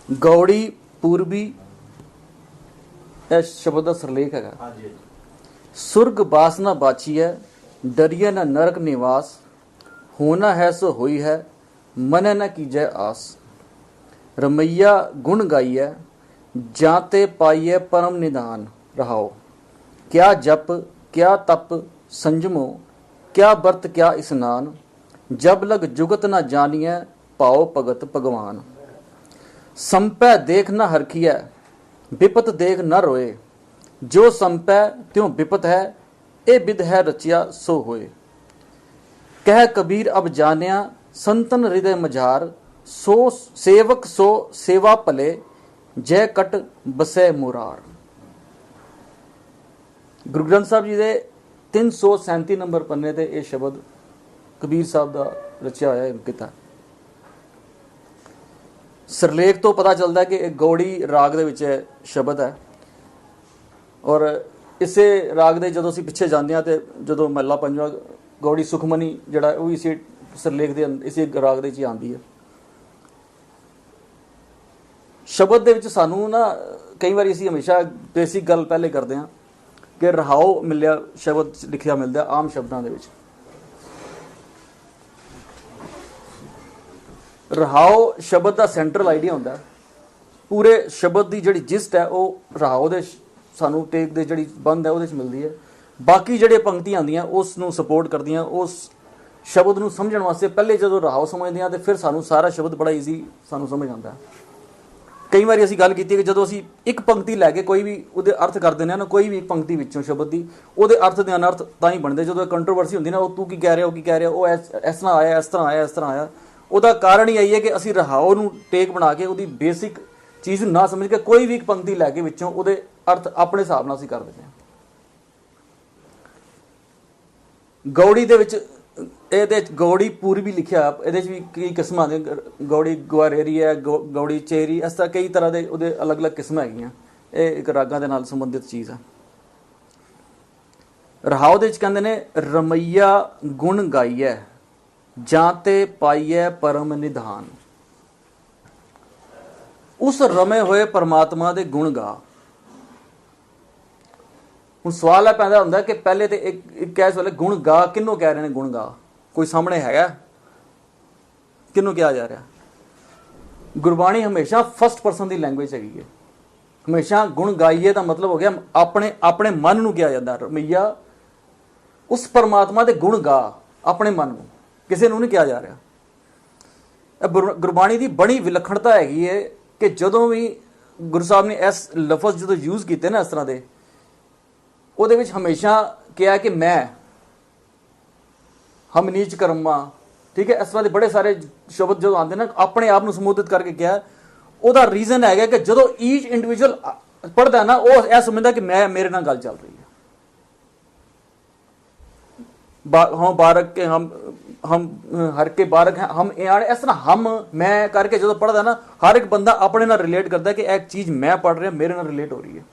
गौड़ी पूर्वी इस शब्द का सरलेख है। सुर्ग बासना बाछी है, डरिए न नरक निवास, होना है सो हुई है, मन न कीजय आस। रमैया गुण गाइए, जाते पाइए परम निदान रहाओ। क्या जप क्या तप संजमो, क्या व्रत क्या स्नान, जब लग जुगत न जानिए, पाओ भगत भगवान। संपै देख न हरखिय, विपत देख न रोए, जो संपै त्यों विपत है, ए विध है रचिया सो होए। कह कबीर अब जानिया, संतन हृदय मझार, सो सेवक सो सेवा भले, जय कट बसै मुरार। गुरु ग्रंथ साहब जी के 337 नंबर पन्ने ते यह शब्द कबीर साहब का रचिया होया किता। सरलेख तो पता चलता है कि एक गौड़ी राग दे विच शब्द है और इसे राग दे जदों असीं पिछे जांदे हां ते जदों महला पंजवां गौड़ी सुखमनी जिहड़ा वो इसी सरलेख दे इसी राग दे च आंदी है। शब्द दे विच सानू ना कई बार असीं हमेशा बेसिक गल पहले करते हैं कि रहाओ मिलिया शब्द लिखिया मिलता आम शब्दों के विच। रहाओ शब्द का सेंट्रल आइडिया होंदा है, पूरे शब्द की जिहड़ी जिस्ट है वो रहाओ दे सानू टेक दे जिहड़ी बंद है उहदे च मिलदी है। बाकी जिहड़े पंक्तियां आंदियां उस नूं सपोर्ट करदियां, उस शब्द नूं समझण वास्ते पहले जदों रहाओ समझदे हां ते फिर सानू सारा शब्द बड़ा ईजी सानू समझ आंदा है। कई बार असीं गल कीती कि जदों असीं एक पंक्ति लैके कोई भी उहदे अर्थ कर दिंदे ना, कोई भी एक पंक्ति विचों शब्द की उहदे अर्थ दे अनर्थ तां ही बनदे। जदों कंट्रोवर्सी हुंदी ना, तू की कह रहा, की कह रहा, वो इस तरह आया, इस तरह आया, इस तरह आया, ਉਹਦਾ ਕਾਰਨ ਹੀ ਆਈ ਹੈ ਕਿ ਅਸੀਂ ਰਹਾਓ ਨੂੰ ਟੇਕ ਬਣਾ ਕੇ ਉਹਦੀ ਬੇਸਿਕ ਚੀਜ਼ ਨੂੰ ਨਾ ਸਮਝ ਕੇ ਕੋਈ ਵੀ ਇੱਕ ਪੰਕਤੀ ਲੈ ਕੇ ਵਿੱਚੋਂ ਉਹਦੇ ਅਰਥ ਆਪਣੇ ਹਿਸਾਬ ਨਾਲ ਅਸੀਂ ਕਰ ਦਿੰਦੇ ਹਾਂ। ਗੌੜੀ ਦੇ ਵਿੱਚ ਇਹਦੇ ਗੌੜੀ ਪੂਰਬੀ ਲਿਖਿਆ, ਇਹਦੇ 'ਚ ਵੀ ਕਈ ਕਿਸਮਾਂ ਦੇ ਗੌੜੀ ਗੁਆਰੇਰੀ ਹੈ, ਗੌੜੀ ਚੇਰੀ, ਇਸ ਤਰ੍ਹਾਂ ਕਈ ਤਰ੍ਹਾਂ ਦੇ ਉਹਦੇ ਅਲੱਗ-ਅਲੱਗ ਕਿਸਮਾਂ ਹੈਗੀਆਂ। ਇਹ ਇੱਕ ਰਾਗਾਂ ਦੇ ਨਾਲ ਸੰਬੰਧਿਤ ਚੀਜ਼ ਆ। ਰਹਾਓ ਦੇ ਵਿੱਚ ਕਹਿੰਦੇ ਨੇ ਰਮਈਆ ਗੁਣ ਗਾਈਐ, जाते पाइए परम निधान। उस रमे हुए परमात्मा दे गुण गा। हुण सवाल है पैदा होंदा कि पहले तो एक कह वाले गुण गा, किन्नों कह रहे हैं गुण गा? कोई सामने हैगा? किन्नों कहा जा रहा? गुरबाणी हमेशा फर्स्ट पर्सन की लैंग्वेज हैगी है। हमेशा गुण गाइए का मतलब हो गया अपने अपने मन नूं कहा जाता। रमैया उस परमात्मा दे गुण गा अपने मन नूं, किसी ਨੂੰ नहीं कहा जा रहा। गुरबाणी की बड़ी विलक्षणता हैगी है कि जदों भी गुरु साहब ने इस लफज जो यूज़ किए ना इस तरह के, वो हमेशा कहा कि मैं हम नीच कर्मा, ठीक है, इस तरह के बड़े सारे शब्द जो आते ना अपने आप को संबोधित करके कहा। उसका रीजन है कि जो ईच इंडिविजुअल पढ़ता ना वो यह समझता कि मैं मेरे नाल गल चल रही है। हम बारक के हम हर के बारक हैं, हम इस तरह हम मैं करके जो पढ़ता ना हर एक बंदा अपने नाल रिलेट करता है कि एक चीज़ मैं पढ़ रहा मेरे नाल रिलेट हो रही है।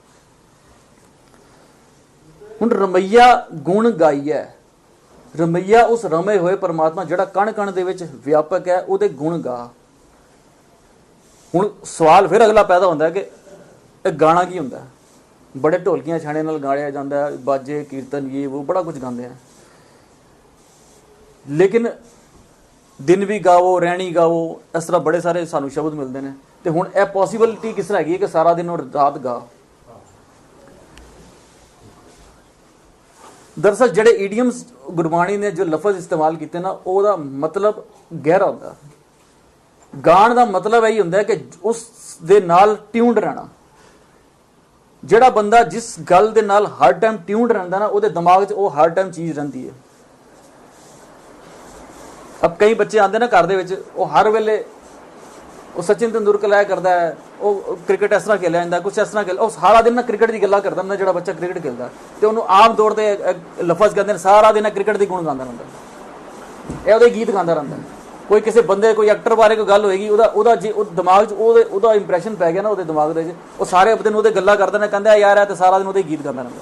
हुण रमैया गुण गाइए, रमैया उस रमे हुए परमात्मा जिहड़ा कण कण दे विच व्यापक है उहदे गुण गा। हुण सवाल फिर अगला पैदा होंदा है कि गाना की हुंदा है? बड़े ढोलकियां छाणे नाल गाया जाता है, बाजे कीर्तन ये वो बड़ा कुछ गाते हैं, लेकिन दिन भी गावो रहनी गावो इस तरह बड़े सारे सानू शब्द मिलते हैं। तो हुण यह पॉसीबिलिटी किस तरह हैगी कि सारा दिन और रात गा? दरअसल जिहड़े ईडियम्स गुरबाणी ने जो लफज इस्तेमाल किए ना उसका मतलब गहरा होंदा। गाण का मतलब यही होंदा है कि उस दे नाल ट्यून्ड रहना। जिहड़ा बंदा जिस गल दे नाल हर टाइम ट्यून्ड रहंदा ना उसदे दिमाग 'च वो हर टाइम चीज़ रहिंदी है। अब कई बच्चे आते ना घर दे वो हर वेले वो सचिन तेंदुलकर लाया करता है, वो क्रिकेट इस तरह खेलिया जाता, कुछ इस तरह खेल, सारा दिन ना क्रिकेट की गल्लां करता ना। जो बच्चा क्रिकेट खेलता तो उन्होंने आम तौर पर लफज कहते हैं सारा दिन क्रिकेट की गुण गाता रहता, यह गीत गाता रहता। कोई किसी बंदे कोई एक्टर बारे कोई गल होएगी दिमाग च इंप्रैशन पै गया ना, वो दिमाग वो सारे दिन वो गल्लां करते हैं, कहते यार है तो सारा दिन वो गीत गाता रहता।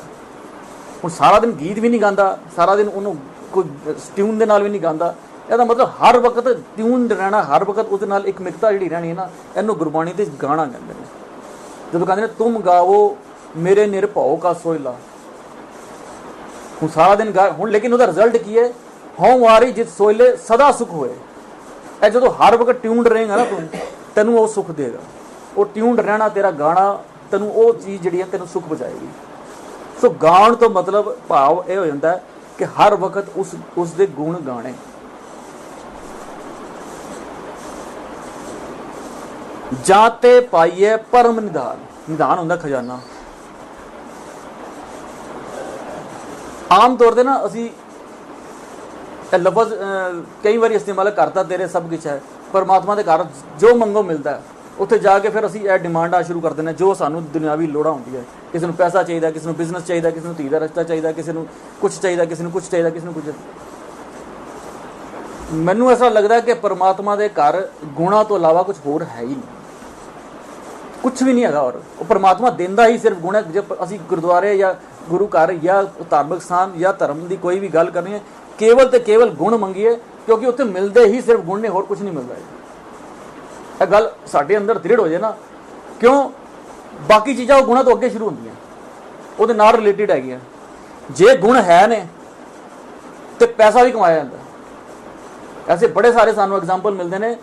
हुण सारा दिन गीत भी नहीं गाता, सारा दिन उन्होंने कोई ट्यून के नाल भी नहीं गाता, ਇਹਦਾ ਮਤਲਬ ਹਰ ਵਕਤ ਟਿਊਨ ਰਹਿਣਾ, ਹਰ ਵਕਤ ਉਹਦੇ ਨਾਲ ਇੱਕ ਮਿਕਤਾ ਜਿਹੜੀ ਰਹਿਣੀ ਹੈ ਨਾ, ਇਹਨੂੰ ਗੁਰਬਾਣੀ ਤੇ ਗਾਣਾ ਕਹਿੰਦੇ ਨੇ। ਜਦੋਂ ਕਹਿੰਦੇ ਨੇ ਤੁਮ ਗਾਵੋ ਮੇਰੇ ਨਿਰਭਉ ਕਾ ਸੋਇਲਾ, ਹੁਣ ਸਾਰਾ ਦਿਨ ਗਾ, ਹੁਣ ਲੇਕਿਨ ਉਹਦਾ ਰਿਜ਼ਲਟ ਕੀ ਹੈ? ਹਉ ਵਾਰੀ ਜਿਤ ਸੋਇਲੇ ਸਦਾ ਸੁਖ ਹੋਏ। ਇਹ ਜਦੋਂ ਹਰ ਵਕਤ ਟਿਊਨਡ ਰਹੇਗਾ ਨਾ ਤੂੰ, ਤੈਨੂੰ ਉਹ ਸੁਖ ਦੇਗਾ। ਉਹ ਟਿਊਨਡ ਰਹਿਣਾ, ਤੇਰਾ ਗਾਣਾ ਤੈਨੂੰ ਉਹ ਚੀਜ਼ ਜਿਹੜੀ ਹੈ ਤੈਨੂੰ ਸੁਖ ਪਹੁੰਚਾਏਗੀ। ਸੋ ਗਾਉਣ ਤੋਂ ਮਤਲਬ ਭਾਵ ਇਹ ਹੋ ਜਾਂਦਾ ਕਿ ਹਰ ਵਕਤ ਉਸ ਦੇ ਗੁਣ ਗਾਣੇ। ਜਾਤੇ ਪਾਈਏ ਪਰਮ ਨਿਧਾਨ, ਨਿਧਾਨ ਹੁੰਦਾ ਖਜ਼ਾਨਾ। ਆਮ ਤੌਰ ਤੇ ਨਾ ਅਸੀਂ ਇਹ ਲਫ਼ਜ਼ ਕਈ ਵਾਰੀ ਇਸਤੇਮਾਲ ਕਰਤਾ, ਤੇਰੇ ਸਭ ਕੁਛ ਹੈ। ਪਰਮਾਤਮਾ ਦੇ ਘਰ ਜੋ ਮੰਗੋ ਮਿਲਦਾ, ਉੱਥੇ ਜਾ ਕੇ ਫਿਰ ਅਸੀਂ ਇਹ ਡਿਮਾਂਡਾਂ ਸ਼ੁਰੂ ਕਰ ਦਿੰਦੇ, ਜੋ ਸਾਨੂੰ ਦੁਨਿਆਵੀ ਲੋੜਾਂ ਹੁੰਦੀਆਂ। ਕਿਸੇ ਨੂੰ ਪੈਸਾ ਚਾਹੀਦਾ, ਕਿਸੇ ਨੂੰ ਬਿਜ਼ਨਸ ਚਾਹੀਦਾ, ਕਿਸੇ ਨੂੰ ਧੀ ਦਾ ਰਿਸ਼ਤਾ ਚਾਹੀਦਾ, ਕਿਸੇ ਨੂੰ ਕੁਛ ਚਾਹੀਦਾ, ਕਿਸੇ ਨੂੰ ਕੁਛ ਚਾਹੀਦਾ, ਕਿਸੇ ਨੂੰ ਕੁਝ। ਮੈਨੂੰ ਐਸਾ ਲੱਗਦਾ ਕਿ ਪਰਮਾਤਮਾ ਦੇ ਘਰ ਗੁਣਾਂ ਤੋਂ ਇਲਾਵਾ ਕੁਝ ਹੋਰ ਹੈ ਹੀ ਨਹੀਂ, ਕੁਛ ਵੀ ਨਹੀਂ ਹੈਗਾ। ਔਰ ਉਹ ਪਰਮਾਤਮਾ ਦਿੰਦਾ ਹੀ ਸਿਰਫ ਗੁਣ ਹੈ। ਜੇ ਅਸੀਂ ਗੁਰਦੁਆਰੇ ਜਾਂ ਗੁਰੂ ਘਰ ਜਾਂ ਧਾਰਮਿਕ ਸਥਾਨ ਜਾਂ ਧਰਮ ਦੀ ਕੋਈ ਵੀ ਗੱਲ ਕਰਨੀ ਹੈ, ਕੇਵਲ ਤੇ ਕੇਵਲ ਗੁਣ ਮੰਗੀਏ, ਕਿਉਂਕਿ ਉੱਥੇ ਮਿਲਦੇ ਹੀ ਸਿਰਫ ਗੁਣ ਨੇ, ਹੋਰ ਕੁਝ ਨਹੀਂ ਮਿਲਦਾ। ਇਹ ਗੱਲ ਸਾਡੇ ਅੰਦਰ ਦ੍ਰਿੜ ਹੋ ਜਾਏ ਨਾ, ਕਿਉਂ? ਬਾਕੀ ਚੀਜ਼ਾਂ ਉਹ ਗੁਣਾਂ ਤੋਂ ਅੱਗੇ ਸ਼ੁਰੂ ਹੁੰਦੀਆਂ, ਉਹਦੇ ਨਾਲ ਰਿਲੇਟਿਡ ਹੈਗੀਆਂ। ਜੇ ਗੁਣ ਹੈ ਨੇ ਤੇ ਪੈਸਾ ਵੀ ਕਮਾਇਆ ਜਾਂਦਾ। ਐਸੇ ਬੜੇ ਸਾਰੇ ਸਾਨੂੰ ਐਗਜ਼ਾਮਪਲ ਮਿਲਦੇ ਨੇ।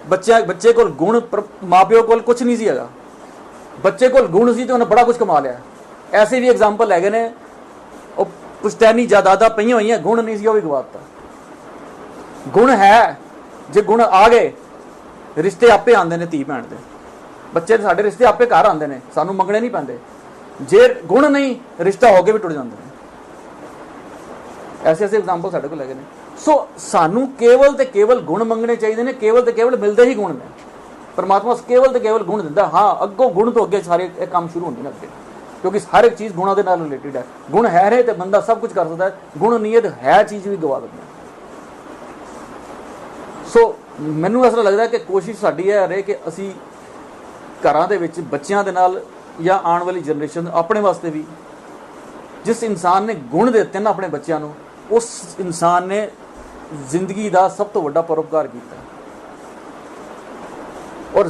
ਬੱਚੇ ਕੋਲ ਗੁਣ, ਮਾਂ ਪਿਓ ਕੋਲ ਕੁਛ ਨਹੀਂ ਸੀ ਹੈਗਾ, ਬੱਚੇ ਕੋਲ ਗੁਣ ਸੀ ਤੇ ਉਹਨੇ ਬੜਾ ਕੁਝ ਕਮਾ ਲਿਆ। ਐਸੇ ਵੀ ਐਗਜ਼ਾਮਪਲ ਹੈਗੇ ਨੇ, ਉਹ ਪੁਸ਼ਤੈਨੀ ਜਾਇਦਾਦਾਂ ਪਈਆਂ ਹੋਈਆਂ, ਗੁਣ ਨਹੀਂ ਸੀ, ਉਹ ਵੀ ਗਵਾਤਾ। ਗੁਣ ਹੈ, ਜੇ ਗੁਣ ਆ ਗਏ, ਰਿਸ਼ਤੇ ਆਪੇ ਆਉਂਦੇ ਨੇ। ਧੀ ਭੈਣ ਦੇ ਬੱਚੇ ਸਾਡੇ ਰਿਸ਼ਤੇ ਆਪੇ ਘਰ ਆਉਂਦੇ ਨੇ, ਸਾਨੂੰ ਮੰਗਣੇ ਨਹੀਂ ਪੈਂਦੇ। ਜੇ ਗੁਣ ਨਹੀਂ, ਰਿਸ਼ਤਾ ਹੋ ਕੇ ਵੀ ਟੁੱਟ ਜਾਂਦੇ ਨੇ। ਐਸੇ ਐਗਜ਼ਾਮਪਲ ਸਾਡੇ ਕੋਲ ਹੈਗੇ ਨੇ। ਸੋ ਸਾਨੂੰ ਕੇਵਲ ਤੇ ਕੇਵਲ ਗੁਣ ਮੰਗਣੇ ਚਾਹੀਦੇ ਨੇ, ਕੇਵਲ ਤੇ ਕੇਵਲ ਮਿਲਦੇ ਹੀ ਗੁਣ ਨੇ। ਪਰਮਾਤਮਾ ਕੇਵਲ ਤੇ ਕੇਵਲ ਗੁਣ ਦਿੰਦਾ। ਹਾਂ, ਅੱਗੋਂ ਗੁਣ ਤੋਂ ਅੱਗੇ ਸਾਰੇ ਇਹ ਕੰਮ ਸ਼ੁਰੂ ਹੁੰਦੇ ਨੇ ਅੱਗੇ, ਕਿਉਂਕਿ ਹਰ ਇੱਕ ਚੀਜ਼ ਗੁਣਾਂ ਦੇ ਨਾਲ ਰਿਲੇਟਿਡ ਹੈ। ਗੁਣ ਹੈ ਨੇ ਤੇ ਬੰਦਾ ਸਭ ਕੁਝ ਕਰ ਸਕਦਾ ਹੈ, ਗੁਣ ਨੀਅਤ ਹੈ ਚੀਜ਼ ਵੀ ਗਵਾ ਦਿੰਦਾ। ਸੋ ਮੈਨੂੰ ਐਸਾ ਲੱਗਦਾ ਕਿ ਕੋਸ਼ਿਸ਼ ਸਾਡੀ ਇਹ ਰਹੇ ਕਿ ਅਸੀਂ ਘਰਾਂ ਦੇ ਵਿੱਚ ਬੱਚਿਆਂ ਦੇ ਨਾਲ ਜਾਂ ਆਉਣ ਵਾਲੀ ਜਨਰੇਸ਼ਨ, ਆਪਣੇ ਵਾਸਤੇ ਵੀ, ਜਿਸ ਇਨਸਾਨ ਨੇ ਗੁਣ ਦਿੱਤੇ ਨਾ ਆਪਣੇ ਬੱਚਿਆਂ ਨੂੰ, ਉਸ ਇਨਸਾਨ ਨੇ ਜ਼ਿੰਦਗੀ ਦਾ ਸਭ ਤੋਂ ਵੱਡਾ ਪਰਉਪਕਾਰ ਕੀਤਾ। ਔਰ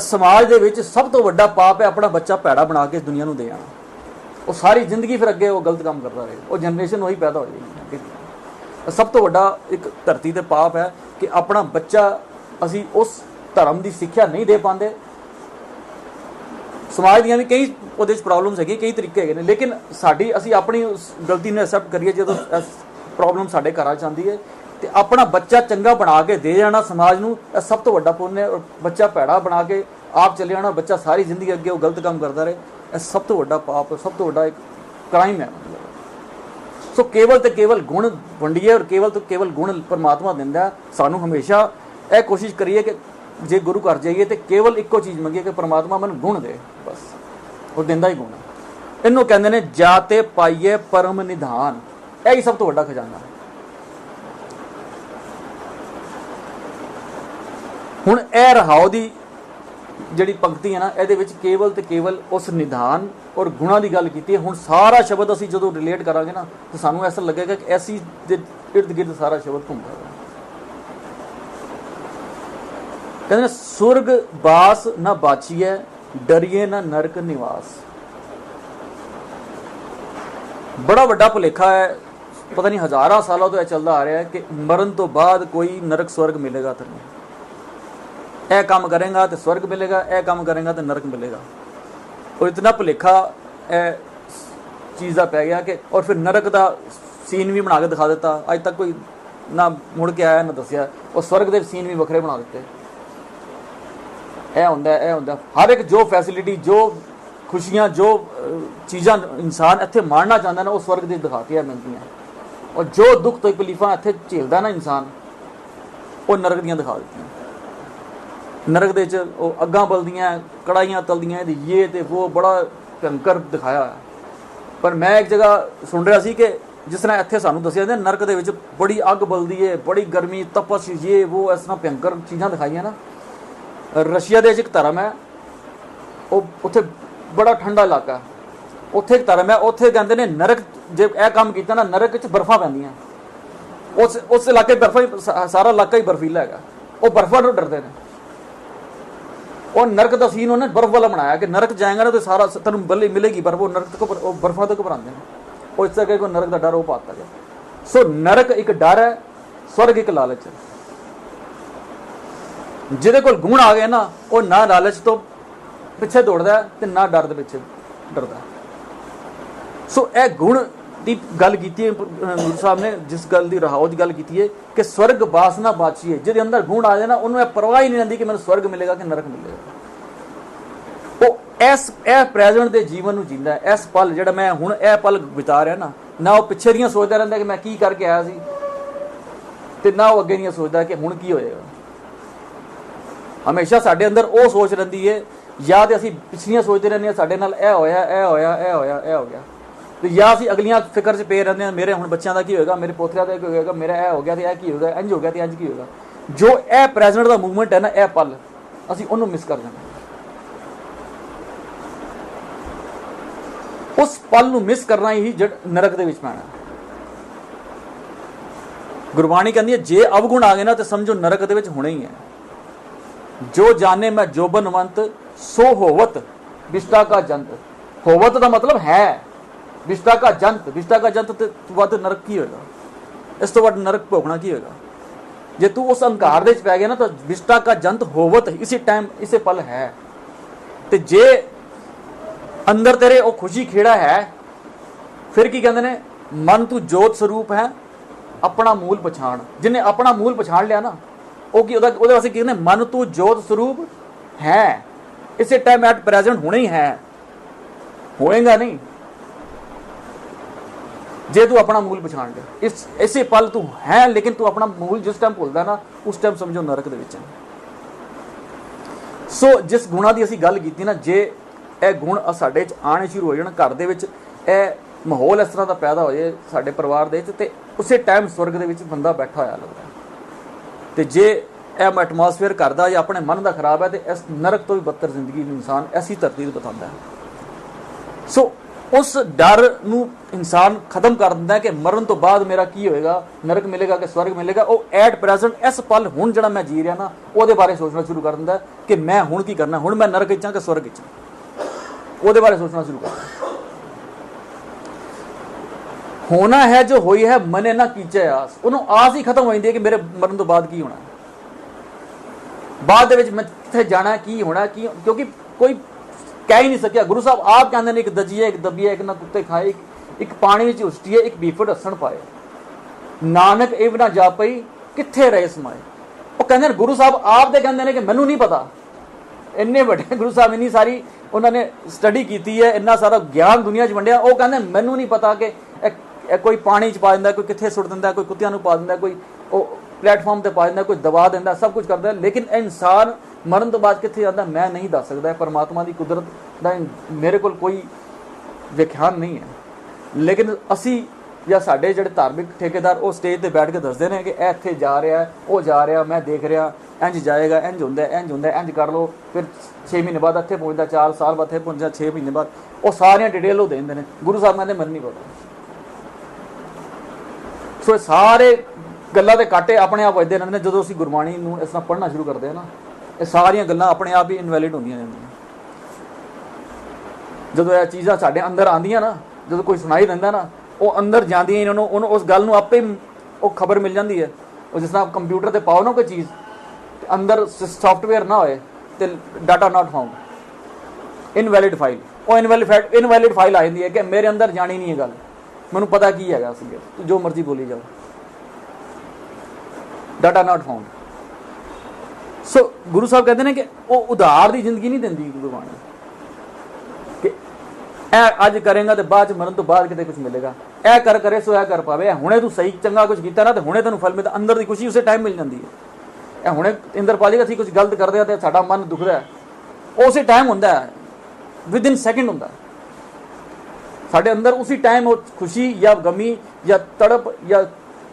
ਸਮਾਜ ਦੇ ਵਿੱਚ ਸਭ ਤੋਂ ਵੱਡਾ ਪਾਪ ਹੈ ਆਪਣਾ ਬੱਚਾ ਭੈੜਾ ਬਣਾ ਕੇ ਦੁਨੀਆ ਨੂੰ ਦੇ ਆਉਣਾ। ਉਹ ਸਾਰੀ ਜ਼ਿੰਦਗੀ ਫਿਰ ਅੱਗੇ ਉਹ ਗਲਤ ਕੰਮ ਕਰਦਾ ਰਹੇ, ਉਹ ਜਨਰੇਸ਼ਨ ਉਹੀ ਪੈਦਾ ਹੋ ਜਾਏਗੀ। ਸਭ ਤੋਂ ਵੱਡਾ ਇੱਕ ਧਰਤੀ ਤੇ ਪਾਪ ਹੈ ਕਿ ਆਪਣਾ ਬੱਚਾ ਅਸੀਂ ਉਸ ਧਰਮ ਦੀ ਸਿੱਖਿਆ ਨਹੀਂ ਦੇ ਪਾਉਂਦੇ। ਸਮਾਜ ਦੀਆਂ ਵੀ ਕਈ ਉਹਦੇ 'ਚ ਪ੍ਰੋਬਲਮਸ ਹੈਗੀਆਂ, ਕਈ ਤਰੀਕੇ ਹੈਗੇ ਨੇ, ਲੇਕਿਨ ਅਸੀਂ ਆਪਣੀ ਉਸ ਗਲਤੀ ਨੂੰ ਐਕਸੈਪਟ ਕਰੀਏ। ਜਦੋਂ ਪ੍ਰੋਬਲਮ ਸਾਡੇ ਘਰਾਂ 'ਚ ਆਉਂਦੀ ਹੈ ਤੇ ਆਪਣਾ ਬੱਚਾ ਚੰਗਾ ਬਣਾ ਕੇ ਦੇ ਜਾਣਾ ਸਮਾਜ ਨੂੰ, ਇਹ ਸਭ ਤੋਂ ਵੱਡਾ ਪੁੰਨ ਹੈ। ਔਰ ਬੱਚਾ ਭੈੜਾ ਬਣਾ ਕੇ ਆਪ ਚਲੇ ਜਾਣਾ, ਬੱਚਾ ਸਾਰੀ ਜ਼ਿੰਦਗੀ ਅੱਗੇ ਉਹ ਗਲਤ ਕੰਮ ਕਰਦਾ ਰਹੇ, ਇਹ ਸਭ ਤੋਂ ਵੱਡਾ ਪਾਪ, ਸਭ ਤੋਂ ਵੱਡਾ ਇੱਕ ਕ੍ਰਾਈਮ ਹੈ। ਸੋ ਕੇਵਲ ਤੇ ਕੇਵਲ ਗੁਣ ਵੰਡੀਏ, ਔਰ ਕੇਵਲ ਤੋਂ ਕੇਵਲ ਗੁਣ ਪਰਮਾਤਮਾ ਦਿੰਦਾ। ਸਾਨੂੰ ਹਮੇਸ਼ਾ ਇਹ ਕੋਸ਼ਿਸ਼ ਕਰੀਏ ਕਿ ਜੇ ਗੁਰੂ ਘਰ ਜਾਈਏ ਤੇ ਕੇਵਲ ਇੱਕੋ ਚੀਜ਼ ਮੰਗੀਏ ਕਿ ਪਰਮਾਤਮਾ ਮੈਨੂੰ ਗੁਣ ਦੇ, ਬਸ। ਉਹ ਦਿੰਦਾ ਹੀ ਗੁਣ। ਇਹਨੂੰ ਕਹਿੰਦੇ ਨੇ ਜਾਤੇ ਪਾਈਏ ਪਰਮ ਨਿਧਾਨ। ਇਹ ਹੀ ਸਭ ਤੋਂ ਵੱਡਾ ਖਜ਼ਾਨਾ। ਹੁਣ ਇਹ ਰਹਾਉ ਦੀ ਜਿਹੜੀ ਪੰਕਤੀ ਹੈ ਨਾ, ਇਹਦੇ ਵਿੱਚ ਕੇਵਲ ਤੇ ਕੇਵਲ ਉਸ ਨਿਧਾਨ ਔਰ ਗੁਣਾਂ ਦੀ ਗੱਲ ਕੀਤੀ ਹੈ। ਹੁਣ ਸਾਰਾ ਸ਼ਬਦ ਅਸੀਂ ਜਦੋਂ ਰਿਲੇਟ ਕਰਾਂਗੇ ਨਾ, ਤਾਂ ਸਾਨੂੰ ਐਸਾ ਲੱਗੇਗਾ ਕਿ ਐਸੀ ਦੇ ਇਰਦ ਗਿਰਦ ਸਾਰਾ ਸ਼ਬਦ ਘੁੰਮਦਾ ਹੈ। ਕਹਿੰਦੇ ਸੁਰਗ ਬਾਸ ਨਾ ਬਾਚੀਐ, ਡਰੀਏ ਨਾ ਨਰਕ ਨਿਵਾਸ। ਬੜਾ ਵੱਡਾ ਭੁਲੇਖਾ ਹੈ, ਪਤਾ ਨਹੀਂ ਹਜ਼ਾਰਾਂ ਸਾਲਾਂ ਤੋਂ ਇਹ ਚੱਲਦਾ ਆ ਰਿਹਾ ਹੈ ਕਿ ਮਰਨ ਤੋਂ ਬਾਅਦ ਕੋਈ ਨਰਕ ਸਵਰਗ ਮਿਲੇਗਾ ਤੈਨੂੰ। ਇਹ ਕੰਮ ਕਰੇਗਾ ਤੇ ਸਵਰਗ ਮਿਲੇਗਾ, ਇਹ ਕੰਮ ਕਰੇਗਾ ਤੇ ਨਰਕ ਮਿਲੇਗਾ। ਔਰ ਇਤਨਾ ਭੁਲੇਖਾ ਇਹ ਚੀਜ਼ ਦਾ ਪੈ ਗਿਆ ਕਿ ਔਰ ਫਿਰ ਨਰਕ ਦਾ ਸੀਨ ਵੀ ਬਣਾ ਕੇ ਦਿਖਾ ਦਿੱਤਾ। ਅੱਜ ਤੱਕ ਕੋਈ ਨਾ ਮੁੜ ਕੇ ਆਇਆ ਨਾ ਦੱਸਿਆ। ਉਹ ਸਵਰਗ ਦੇ ਸੀਨ ਵੀ ਵੱਖਰੇ ਬਣਾ ਦਿੱਤੇ। ਇਹ ਹੁੰਦਾ ਹਰ ਇੱਕ ਜੋ ਫੈਸਿਲਿਟੀ, ਜੋ ਖੁਸ਼ੀਆਂ, ਜੋ ਚੀਜ਼ਾਂ ਇਨਸਾਨ ਇੱਥੇ ਮਾਣਨਾ ਚਾਹੁੰਦਾ ਨਾ, ਉਹ ਸਵਰਗ ਦੇ ਦਿਖਾਤੀਆਂ ਮਿਲਦੀਆਂ। ਔਰ ਜੋ ਦੁੱਖ ਤਕਲੀਫਾਂ ਇੱਥੇ ਝੇਲਦਾ ਨਾ ਇਨਸਾਨ, ਉਹ ਨਰਕ ਦੀਆਂ ਦਿਖਾ ਦਿੱਤੀਆਂ। ਨਰਕ ਦੇ 'ਚ ਉਹ ਅੱਗਾਂ ਬਲਦੀਆਂ, ਕੜਾਹੀਆਂ ਤਲਦੀਆਂ, ਇਹ ਤੇ ਉਹ ਬੜਾ ਭਿਅੰਕਰ ਦਿਖਾਇਆ ਹੋਇਆ। ਪਰ ਮੈਂ ਇੱਕ ਜਗ੍ਹਾ ਸੁਣ ਰਿਹਾ ਸੀ ਕਿ ਜਿਸ ਤਰ੍ਹਾਂ ਇੱਥੇ ਸਾਨੂੰ ਦੱਸਿਆ ਜਾਂਦਾ ਨਰਕ ਦੇ ਵਿੱਚ ਬੜੀ ਅੱਗ ਬਲਦੀ ਹੈ, ਬੜੀ ਗਰਮੀ, ਤਪਸ਼, ਇਹ ਉਹ ਇਸ ਤਰ੍ਹਾਂ ਭਿਅੰਕਰ ਚੀਜ਼ਾਂ ਦਿਖਾਈਆਂ ਨਾ। ਰਸ਼ੀਆ ਦੇ ਵਿੱਚ ਇੱਕ ਧਰਮ ਹੈ, ਉਹ ਉੱਥੇ ਬੜਾ ਠੰਡਾ ਇਲਾਕਾ, ਉੱਥੇ ਇੱਕ ਧਰਮ ਹੈ, ਉੱਥੇ ਕਹਿੰਦੇ ਨੇ ਨਰਕ ਜੇ ਇਹ ਕੰਮ ਕੀਤਾ ਨਾ, ਨਰਕ 'ਚ ਬਰਫ਼ਾਂ ਪੈਂਦੀਆਂ। उस इलाके बर्फा ही सारा इलाका ही बर्फीला है, वो बर्फा तो डरते हैं। और नरक का सीन उन्हें बर्फ वाला बनाया कि नरक जाएगा ना तो सारा तेन बल्ले मिलेगी बर्फ, वो नरक को बर्फा तो घबराते हैं, वो इस तरह को नरक का डर वो पाता है। सो नरक एक डर है, स्वर्ग एक लालच है। जिहदे कोल गुण आ गए ना, वो ना लालच तो पिछे दौड़ता है ते ना डर दे पिछे डरदा है। सो यह गुण की गल की गुरु साहब ने, जिस गल की रहाओ की गल की है कि स्वर्ग वासना बाची है, जिहदे अंदर गुण आ जाए ना, उन्होंने परवाह ही नहीं रहती कि मैंने स्वर्ग मिलेगा कि नरक मिलेगा। वो ए प्रेजेंट के जीवन में जींदा है। इस पल जो मैं हुण ए पल बिता रहा ना वो पिछे दियां सोचता रहता कि मैं की करके आया सी, ते ना वो अगे नहीं सोचता कि हुण की होएगा। हमेशा साडे अंदर वो सोच रही है, या तो असीं पिछलियां सोचते रहने हैं साडे नाल ए होया ए होया ए होया ए हो गया, तो या असीं अगलियां फिक्र च पे रहते हैं, मेरे हुण बच्चों का की होएगा, मेरे पोतरिਆਂ का की होएगा, मेरा ए हो गया तो यह की होएगा, इंज हो गया तो इंज की होएगा। जो ए प्रेजेंट का मूवमेंट है ना, यह पल असीं उहनूं मिस कर जाना। उस पल नूं मिस करना ही जड़ नरक दे विच पैना। गुरबाणी कहती है जे अवगुण आ गए ना तो समझो नरक दे विच होना ही है। जो जाने मैं जोबनवंत सो होवत विष्टा का जंत। होवत का मतलब है, विष्टा का जंत, विष्टा का जंत तो वध नरक की होगा, इस तो वध नरक भोगना की होगा। जे तू उस अंकार दे पै गया ना तो विष्टा का जंत होवत इसी टाइम इसे पल है। ते जे अंदर तेरे वो खुशी खेड़ा है, फिर की कहते ने, मन तू जोत स्वरूप है अपना मूल पछाण। जिन्हें अपना मूल पछाण लिया ना, वो की उहदे वास्ते कहते ने, मन तू जोत स्वरूप है, इसे टाइम एट प्रेजेंट होना ही है, होएगा नहीं जे तू अपना मूल पछाण ले। इसे पल तू है, लेकिन तू अपना मूल जिस टाइम भुलदा ना, उस टाइम समझो नरक दे विच है। सो जिस गुणा की असीं गल कीती ना, जे ਇਹ गुण साडे च आने शुरू हो जाए, घर दे विच ਇਹ माहौल इस तरह का पैदा हो जाए साडे परिवार दे विच, ते उसे टाइम स्वर्ग दे विच बंदा बैठा होया लगदा है। ते जे ਇਹ एटमोसफेयर घर दा या अपने मन का खराब है, तो इस नरक तो भी बदतर जिंदगी इंसान ऐसी धरती ते बितांदा है। सो उस डर नूं इंसान खत्म कर दिंदा है कि मरण तो बाद मेरा की होएगा, नरक मिलेगा कि स्वर्ग मिलेगा। वो एट प्रेजेंट इस पल हुण जिहड़ा मैं जी रहा ना, ਉਹਦੇ बारे सोचना शुरू कर दिंदा है कि मैं हुण की करना, हुण मैं नरक विच हां कि स्वर्ग विच, ਉਹਦੇ बारे सोचना शुरू कर। होना है जो होई है मने ना कीचे आस, उन्होंने आस ही खत्म हो जाती है कि मेरे मरण तो बाद की होना, बाद दे विच मैं कित्थे जाना, की होना की, क्योंकि कोई कह ही नहीं सकिया। गुरु साहब आप कहते हैं एक दजिए एक दबिए एक ना कुत्ते खाए, एक पानी विच उछटिए एक बीफड़ हसन पाए, नानक इव ना जापई कित्थे रहे समाए। वो कहते हैं गुरु साहब आप तो कहते हैं कि मैनू नहीं पता, इन्ने बड़े गुरु साहब इन्नी सारी उन्होंने स्टडी की है, इन्ना सारा ज्ञान दुनिया च वंडिया, वो कहते मैनू नहीं पता कि कोई पानी च पा दिंदा, कोई कित्थे सुट दिंदा, कोई कुत्तियां नूं पा दिंदा, कोई प्लेटफॉर्म ते पा दिंदा, कोई दबा दिंदा, सब कुछ करता है, लेकिन इंसान मरण तो बाद कित्थे जांदा मैं नहीं दस सकदा। परमात्मा की कुदरत दा मेरे कोल कोई व्याख्यान नहीं है। लेकिन असी या साडे जिहड़े धार्मिक ठेकेदार वो स्टेज पर बैठ के दसदे ने कि इत्थे जा रहा है, वो जा रहा, मैं देख रहा, इंज जाएगा, इंज हुंदा इंज हुंदा, इंज कर लो, फिर 6 महीने बाद इत्थे पहुंचदा, 4 साल बाद इत्थे पहुंचदा, 6 महीने बाद, वो सारियां डिटेल वो दे दिंदे ने। गुरु साहब कहंदे मैनूं नहीं पता। सो सारे गल्लां दे कांटे अपने आप वजदे रहंदे ने। जदों असीं गुरबाणी नूं इस तरह पढ़ना शुरू करदे हां ना, ये सारियां गल्लां अपने आप ही इनवैलिड होंदियां जांदियां। जदों ये चीज़ां साडे अंदर आंदियां ना, जदों कोई सुनाई दिंदा ना, वो अंदर जांदियां इन्हां नूं उस गल नूं आपे वो खबर मिल जाती है। वो जिस तरह कंप्यूटर ते पाओ ना कोई चीज़, अंदर सॉफ्टवेयर ना होए तो data not found, invalid file, वो इनवैलिड फाइल आ जाती है कि मेरे अंदर जानी नहीं है गल, मैनूं पता की है असलियत, जो मर्जी बोली जाओ, डाटा नॉट फाउंड। सो गुरु साहब कहते हैं कि वो उधार की जिंदगी नहीं देंदी गुरबाणी, कि ए अज करेगा तो बाद मरण तो बाद कितने कुछ मिलेगा, ए कर करे सो ए कर पावे, हुणे तू सही चंगा कुछ किया ना तो हुणे तेनों फल मिलता, अंदर की खुशी उसे टाइम मिल जाती है। हुणे इंद्रपाल जी असीं कुछ गलत करते हैं तो साडा मन दुखदा है, उसी टाइम होंदा है, विद इन सैकेंड होंदा है साडे अंदर, उसी टाइम वो खुशी या गमी या तड़प या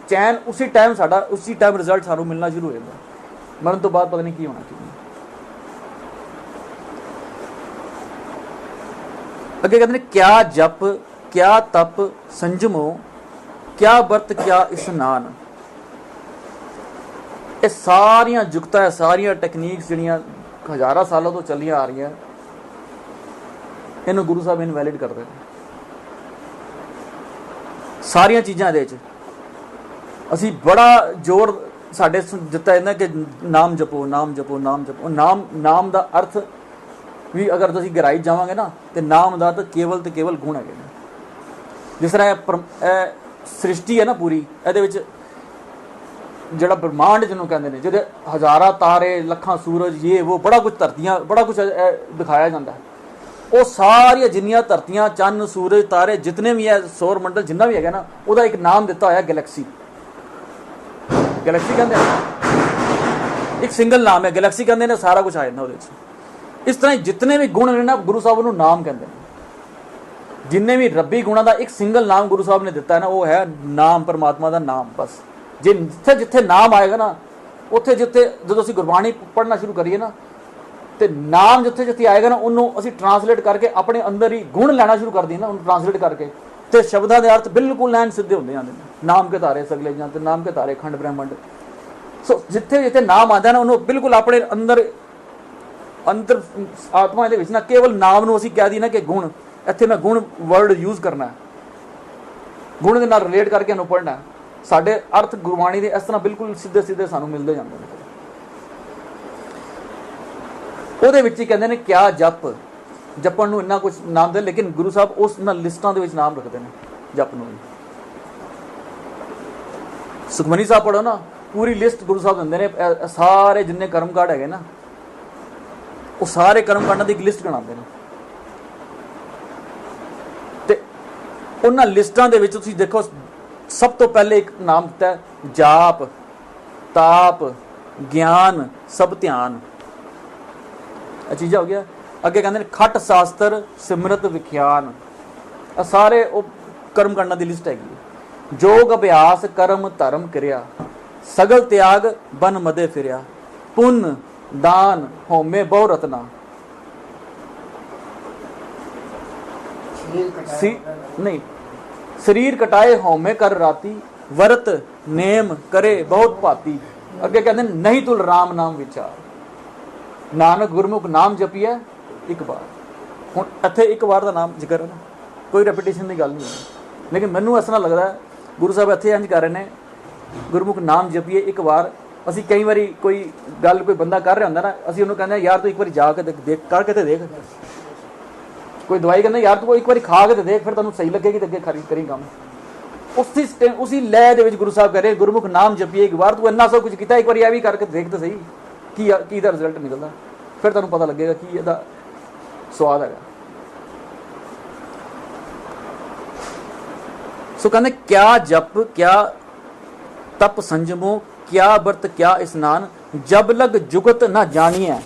चैन उसी टाइम साडा, उसी टाइम रिजल्ट सानूं मिलना शुरू हो जाता। मरण तो बाद पता नहीं की होना चाहिए। अगे कहते हैं क्या जप क्या तप संजमो, क्या व्रत क्या स्नान, ਇਹ ਸਾਰੀਆਂ ਜੁਗਤਾਂ, ਸਾਰੀਆਂ ਟੈਕਨੀਕਸ ਜਿਹੜੀਆਂ ਹਜ਼ਾਰਾਂ ਸਾਲਾਂ ਤੋਂ ਚੱਲੀਆਂ ਆ ਰਹੀਆਂ, ਇਹਨੂੰ ਗੁਰੂ ਸਾਹਿਬ ਇਨਵੈਲਿਡ ਕਰਦੇ ਨੇ। ਸਾਰੀਆਂ ਚੀਜ਼ਾਂ ਇਹਦੇ 'ਚ ਅਸੀਂ ਬੜਾ ਜ਼ੋਰ ਸਾਡੇ ਦਿੱਤਾ ਜਾਂਦਾ ਕਿ ਨਾਮ ਜਪੋ, ਨਾਮ ਜਪੋ, ਨਾਮ ਜਪੋ। ਨਾਮ ਦਾ ਅਰਥ ਵੀ ਅਗਰ ਤੁਸੀਂ ਗਹਿਰਾਈ ਜਾਵਾਂਗੇ ਨਾ, ਤੇ ਨਾਮ ਦਾ ਤਾਂ ਕੇਵਲ ਤੇ ਕੇਵਲ ਗੁਣ ਹੈਗੇ ਨੇ। ਜਿਸ ਤਰ੍ਹਾਂ ਇਹ ਸ੍ਰਿਸ਼ਟੀ ਹੈ ਨਾ ਪੂਰੀ, ਇਹਦੇ ਵਿੱਚ ਜਿਹੜਾ ਬ੍ਰਹਮਾਂਡ ਜਿਹਨੂੰ ਕਹਿੰਦੇ ਨੇ, ਜਿਹਦੇ ਹਜ਼ਾਰਾਂ ਤਾਰੇ, ਲੱਖਾਂ ਸੂਰਜ, ਇਹ ਉਹ ਬੜਾ ਕੁਝ, ਧਰਤੀਆਂ, ਬੜਾ ਕੁਝ ਦਿਖਾਇਆ ਜਾਂਦਾ ਹੈ। ਉਹ ਸਾਰੀਆਂ ਜਿੰਨੀਆਂ ਧਰਤੀਆਂ, ਚੰਨ, ਸੂਰਜ, ਤਾਰੇ, ਜਿਤਨੇ ਵੀ ਹੈ, ਸੌਰ ਮੰਡਲ ਜਿੰਨਾ ਵੀ ਹੈਗਾ ਨਾ, ਉਹਦਾ ਇੱਕ ਨਾਮ ਦਿੱਤਾ ਹੋਇਆ ਗੈਲੈਕਸੀ। ਗੈਲੈਕਸੀ ਕਹਿੰਦੇ ਨੇ, ਇੱਕ ਸਿੰਗਲ ਨਾਮ ਹੈ ਗੈਲੈਕਸੀ ਕਹਿੰਦੇ ਨੇ, ਸਾਰਾ ਕੁਝ ਆ ਜਾਂਦਾ ਉਹਦੇ 'ਚ। ਇਸ ਤਰ੍ਹਾਂ ਜਿਤਨੇ ਵੀ ਗੁਣ ਨੇ ਨਾ, ਗੁਰੂ ਸਾਹਿਬ ਨੂੰ ਨਾਮ ਕਹਿੰਦੇ ਨੇ। ਜਿੰਨੇ ਵੀ ਰੱਬੀ ਗੁਣਾਂ ਦਾ ਇੱਕ ਸਿੰਗਲ ਨਾਮ ਗੁਰੂ ਸਾਹਿਬ ਨੇ ਦਿੱਤਾ ਹੈ ਨਾ, ਉਹ ਹੈ ਨਾਮ, ਪਰਮਾਤਮਾ ਦਾ ਨਾਮ। ਬਸ ਜੇ ਜਿੱਥੇ ਜਿੱਥੇ ਨਾਮ ਆਏਗਾ ਨਾ, ਉੱਥੇ ਜਿੱਥੇ ਜਦੋਂ ਅਸੀਂ ਗੁਰਬਾਣੀ ਪੜ੍ਹਨਾ ਸ਼ੁਰੂ ਕਰੀਏ ਨਾ, ਤੇ ਨਾਮ ਜਿੱਥੇ ਜਿੱਥੇ ਆਏਗਾ ਨਾ, ਉਹਨੂੰ ਅਸੀਂ ਟਰਾਂਸਲੇਟ ਕਰਕੇ ਆਪਣੇ ਅੰਦਰ ਹੀ ਗੁਣ ਲੈਣਾ ਸ਼ੁਰੂ ਕਰ ਦਈਏ ਨਾ, ਉਹਨੂੰ ਟਰਾਂਸਲੇਟ ਕਰਕੇ, ਤੇ ਸ਼ਬਦਾਂ ਦੇ ਅਰਥ ਬਿਲਕੁਲ ਐਨ ਸਿੱਧੇ ਹੁੰਦੇ ਜਾਂਦੇ ਨੇ। ਨਾਮ ਕੇ ਧਾਰੇ ਸਗਲੇ ਜਾਂ, ਤੇ ਨਾਮ ਕੇ ਧਾਰੇ ਖੰਡ ਬ੍ਰਹਮੰਡ। ਸੋ ਜਿੱਥੇ ਜਿੱਥੇ ਨਾਮ ਆਉਂਦਾ ਨਾ, ਉਹਨੂੰ ਬਿਲਕੁਲ ਆਪਣੇ ਅੰਦਰ ਆਤਮਾ ਦੇ ਵਿੱਚ ਨਾ, ਕੇਵਲ ਨਾਮ ਨੂੰ ਅਸੀਂ ਕਹਿ ਦਈਏ ਨਾ ਕਿ ਗੁਣ, ਇੱਥੇ ਮੈਂ ਗੁਣ ਵਰਡ ਯੂਜ਼ ਕਰਨਾ ਹੈ, ਗੁਣ ਦੇ ਨਾਲ ਰਿਲੇਟ ਕਰਕੇ ਇਹਨੂੰ ਪੜ੍ਹਨਾ। ਸਾਡੇ ਅਰਥ ਗੁਰਬਾਣੀ ਦੇ ਇਸ ਤਰ੍ਹਾਂ ਬਿਲਕੁਲ ਸਿੱਧੇ ਸਿੱਧੇ ਸਾਨੂੰ ਮਿਲਦੇ ਜਾਂਦੇ ਨੇ। ਉਹਦੇ ਵਿੱਚ ਹੀ ਕਹਿੰਦੇ ਨੇ ਕਿਆ ਜਪ, ਜਪਣ ਨੂੰ ਇੰਨਾ ਕੁਝ ਨਾਮ ਦੇ, ਲੇਕਿਨ ਗੁਰੂ ਸਾਹਿਬ ਉਸ ਨਾਲ ਲਿਸਟਾਂ ਦੇ ਵਿੱਚ ਨਾਮ ਰੱਖਦੇ ਨੇ ਜਪ ਨੂੰ। ਸੁਖਮਨੀ ਸਾਹਿਬ ਪੜ੍ਹੋ ਨਾ, ਪੂਰੀ ਲਿਸਟ ਗੁਰੂ ਸਾਹਿਬ ਦਿੰਦੇ ਨੇ, ਸਾਰੇ ਜਿੰਨੇ ਕਰਮਕਾਂਡ ਹੈਗੇ ਨਾ, ਉਹ ਸਾਰੇ ਕਰਮਕਾਂਡਾਂ ਦੀ ਇੱਕ ਲਿਸਟ ਬਣਾਉਂਦੇ ਨੇ। ਤੇ ਉਹਨਾਂ ਲਿਸਟਾਂ ਦੇ ਵਿੱਚ ਤੁਸੀਂ ਦੇਖੋ, ਸਭ ਤੋਂ ਪਹਿਲੇ ਇੱਕ ਨਾਮ ਦਿੱਤਾ ਜਾਪ, ਤਾਪ, ਗਿਆਨ, ਸਭ ਧਿਆਨ। ਇਹ ਚੀਜ਼ਾਂ ਹੋ ਗਿਆ। ਅੱਗੇ ਕਹਿੰਦੇ ਨੇ ਖੱਟ ਸ਼ਾਸਤਰ, ਸਿਮਰਤ, ਵਿਖਿਆਨ। ਇਹ ਸਾਰੇ ਉਹ ਕਰਮਕਾਂਡਾਂ ਦੀ ਲਿਸਟ ਹੈਗੀ। ਜੋਗ, ਅਭਿਆਸ, ਕਰਮ, ਧਰਮ, ਕਿਰਿਆ, ਸਗਲ ਤਿਆਗ, ਬਨ ਮਦੇ ਫਿਰਿਆ, ਪੁੰਨ, ਦਾਨ, ਹੋਮੇ, ਬਹੁ ਰਤਨਾ। ਨਹੀਂ, ਸਰੀਰ ਕਟਾਏ ਹੋਮੇ ਕਰ ਰਾਤੀ, ਵਰਤ ਨੇਮ ਕਰੇ ਬਹੁਤ ਭਾਤੀ। ਅੱਗੇ ਕਹਿੰਦੇ ਨਹੀਂ ਤੁਲ ਰਾਮ ਨਾਮ ਵਿਚਾਰ, ਨਾਨਕ ਗੁਰਮੁਖ ਨਾਮ ਜਪੀਐ ਇੱਕ ਵਾਰ। ਹੁਣ ਇੱਥੇ ਇੱਕ ਵਾਰ ਦਾ ਨਾਮ ਜ਼ਿਕਰ ਹੈ ਨਾ, ਕੋਈ ਰੈਪੀਟੇਸ਼ਨ ਦੀ ਗੱਲ ਨਹੀਂ ਹੈ। ਲੇਕਿਨ ਮੈਨੂੰ ਇਸ ਤਰ੍ਹਾਂ ਲੱਗਦਾ ਗੁਰੂ ਸਾਹਿਬ ਇੱਥੇ ਇੰਝ ਕਰ ਰਹੇ ਨੇ, ਗੁਰਮੁਖ ਨਾਮ ਜਪੀਏ ਇੱਕ ਵਾਰ। ਅਸੀਂ ਕਈ ਵਾਰੀ ਕੋਈ ਗੱਲ, ਕੋਈ ਬੰਦਾ ਕਰ ਰਿਹਾ ਹੁੰਦਾ ਨਾ, ਅਸੀਂ ਉਹਨੂੰ ਕਹਿੰਦੇ ਯਾਰ ਤੂੰ ਇੱਕ ਵਾਰੀ ਜਾ ਕੇ ਦੇਖ, ਕਰਕੇ ਤੇ ਦੇਖ। ਕੋਈ ਦਵਾਈ ਕਹਿੰਦਾ ਯਾਰ ਤੂੰ ਇੱਕ ਵਾਰੀ ਖਾ ਕੇ ਤੇ ਦੇਖ, ਫਿਰ ਤੁਹਾਨੂੰ ਸਹੀ ਲੱਗੇਗੀ ਤੇ ਅੱਗੇ ਕਰੀ ਕੰਮ। ਉसी ਲੈ ਦੇ ਵਿੱਚ ਗੁਰੂ ਸਾਹਿਬ ਕਹ ਰਹੇ ਗੁਰਮੁਖ ਨਾਮ ਜਪੀਏ ਇੱਕ ਵਾਰ। ਤੂੰ ਇੰਨਾ ਸਭ ਕੁਝ ਕੀਤਾ, ਇੱਕ ਵਾਰੀ ਇਹ ਵੀ ਕਰਕੇ ਦੇਖ ਤਾਂ ਸਹੀ ਕੀ ਦਾ ਰਿਜ਼ਲਟ ਨਿਕਲਦਾ, ਫਿਰ ਤੁਹਾਨੂੰ ਪਤਾ ਲੱਗੇਗਾ ਕੀ ਇਹਦਾ ਸਵਾਦ ਹੈਗਾ। ਸੋ ਕਹਿੰਦੇ ਕਿਆ ਜਪ, ਕਿਆ ਤਪ ਸੰਜਮੋ, ਕਿਆ ਵਰਤ, ਕਿਆ ਇਸਨਾਨ, ਜਬ ਲਗ ਜੁਗਤ ਨਾ ਜਾਣੀਐ,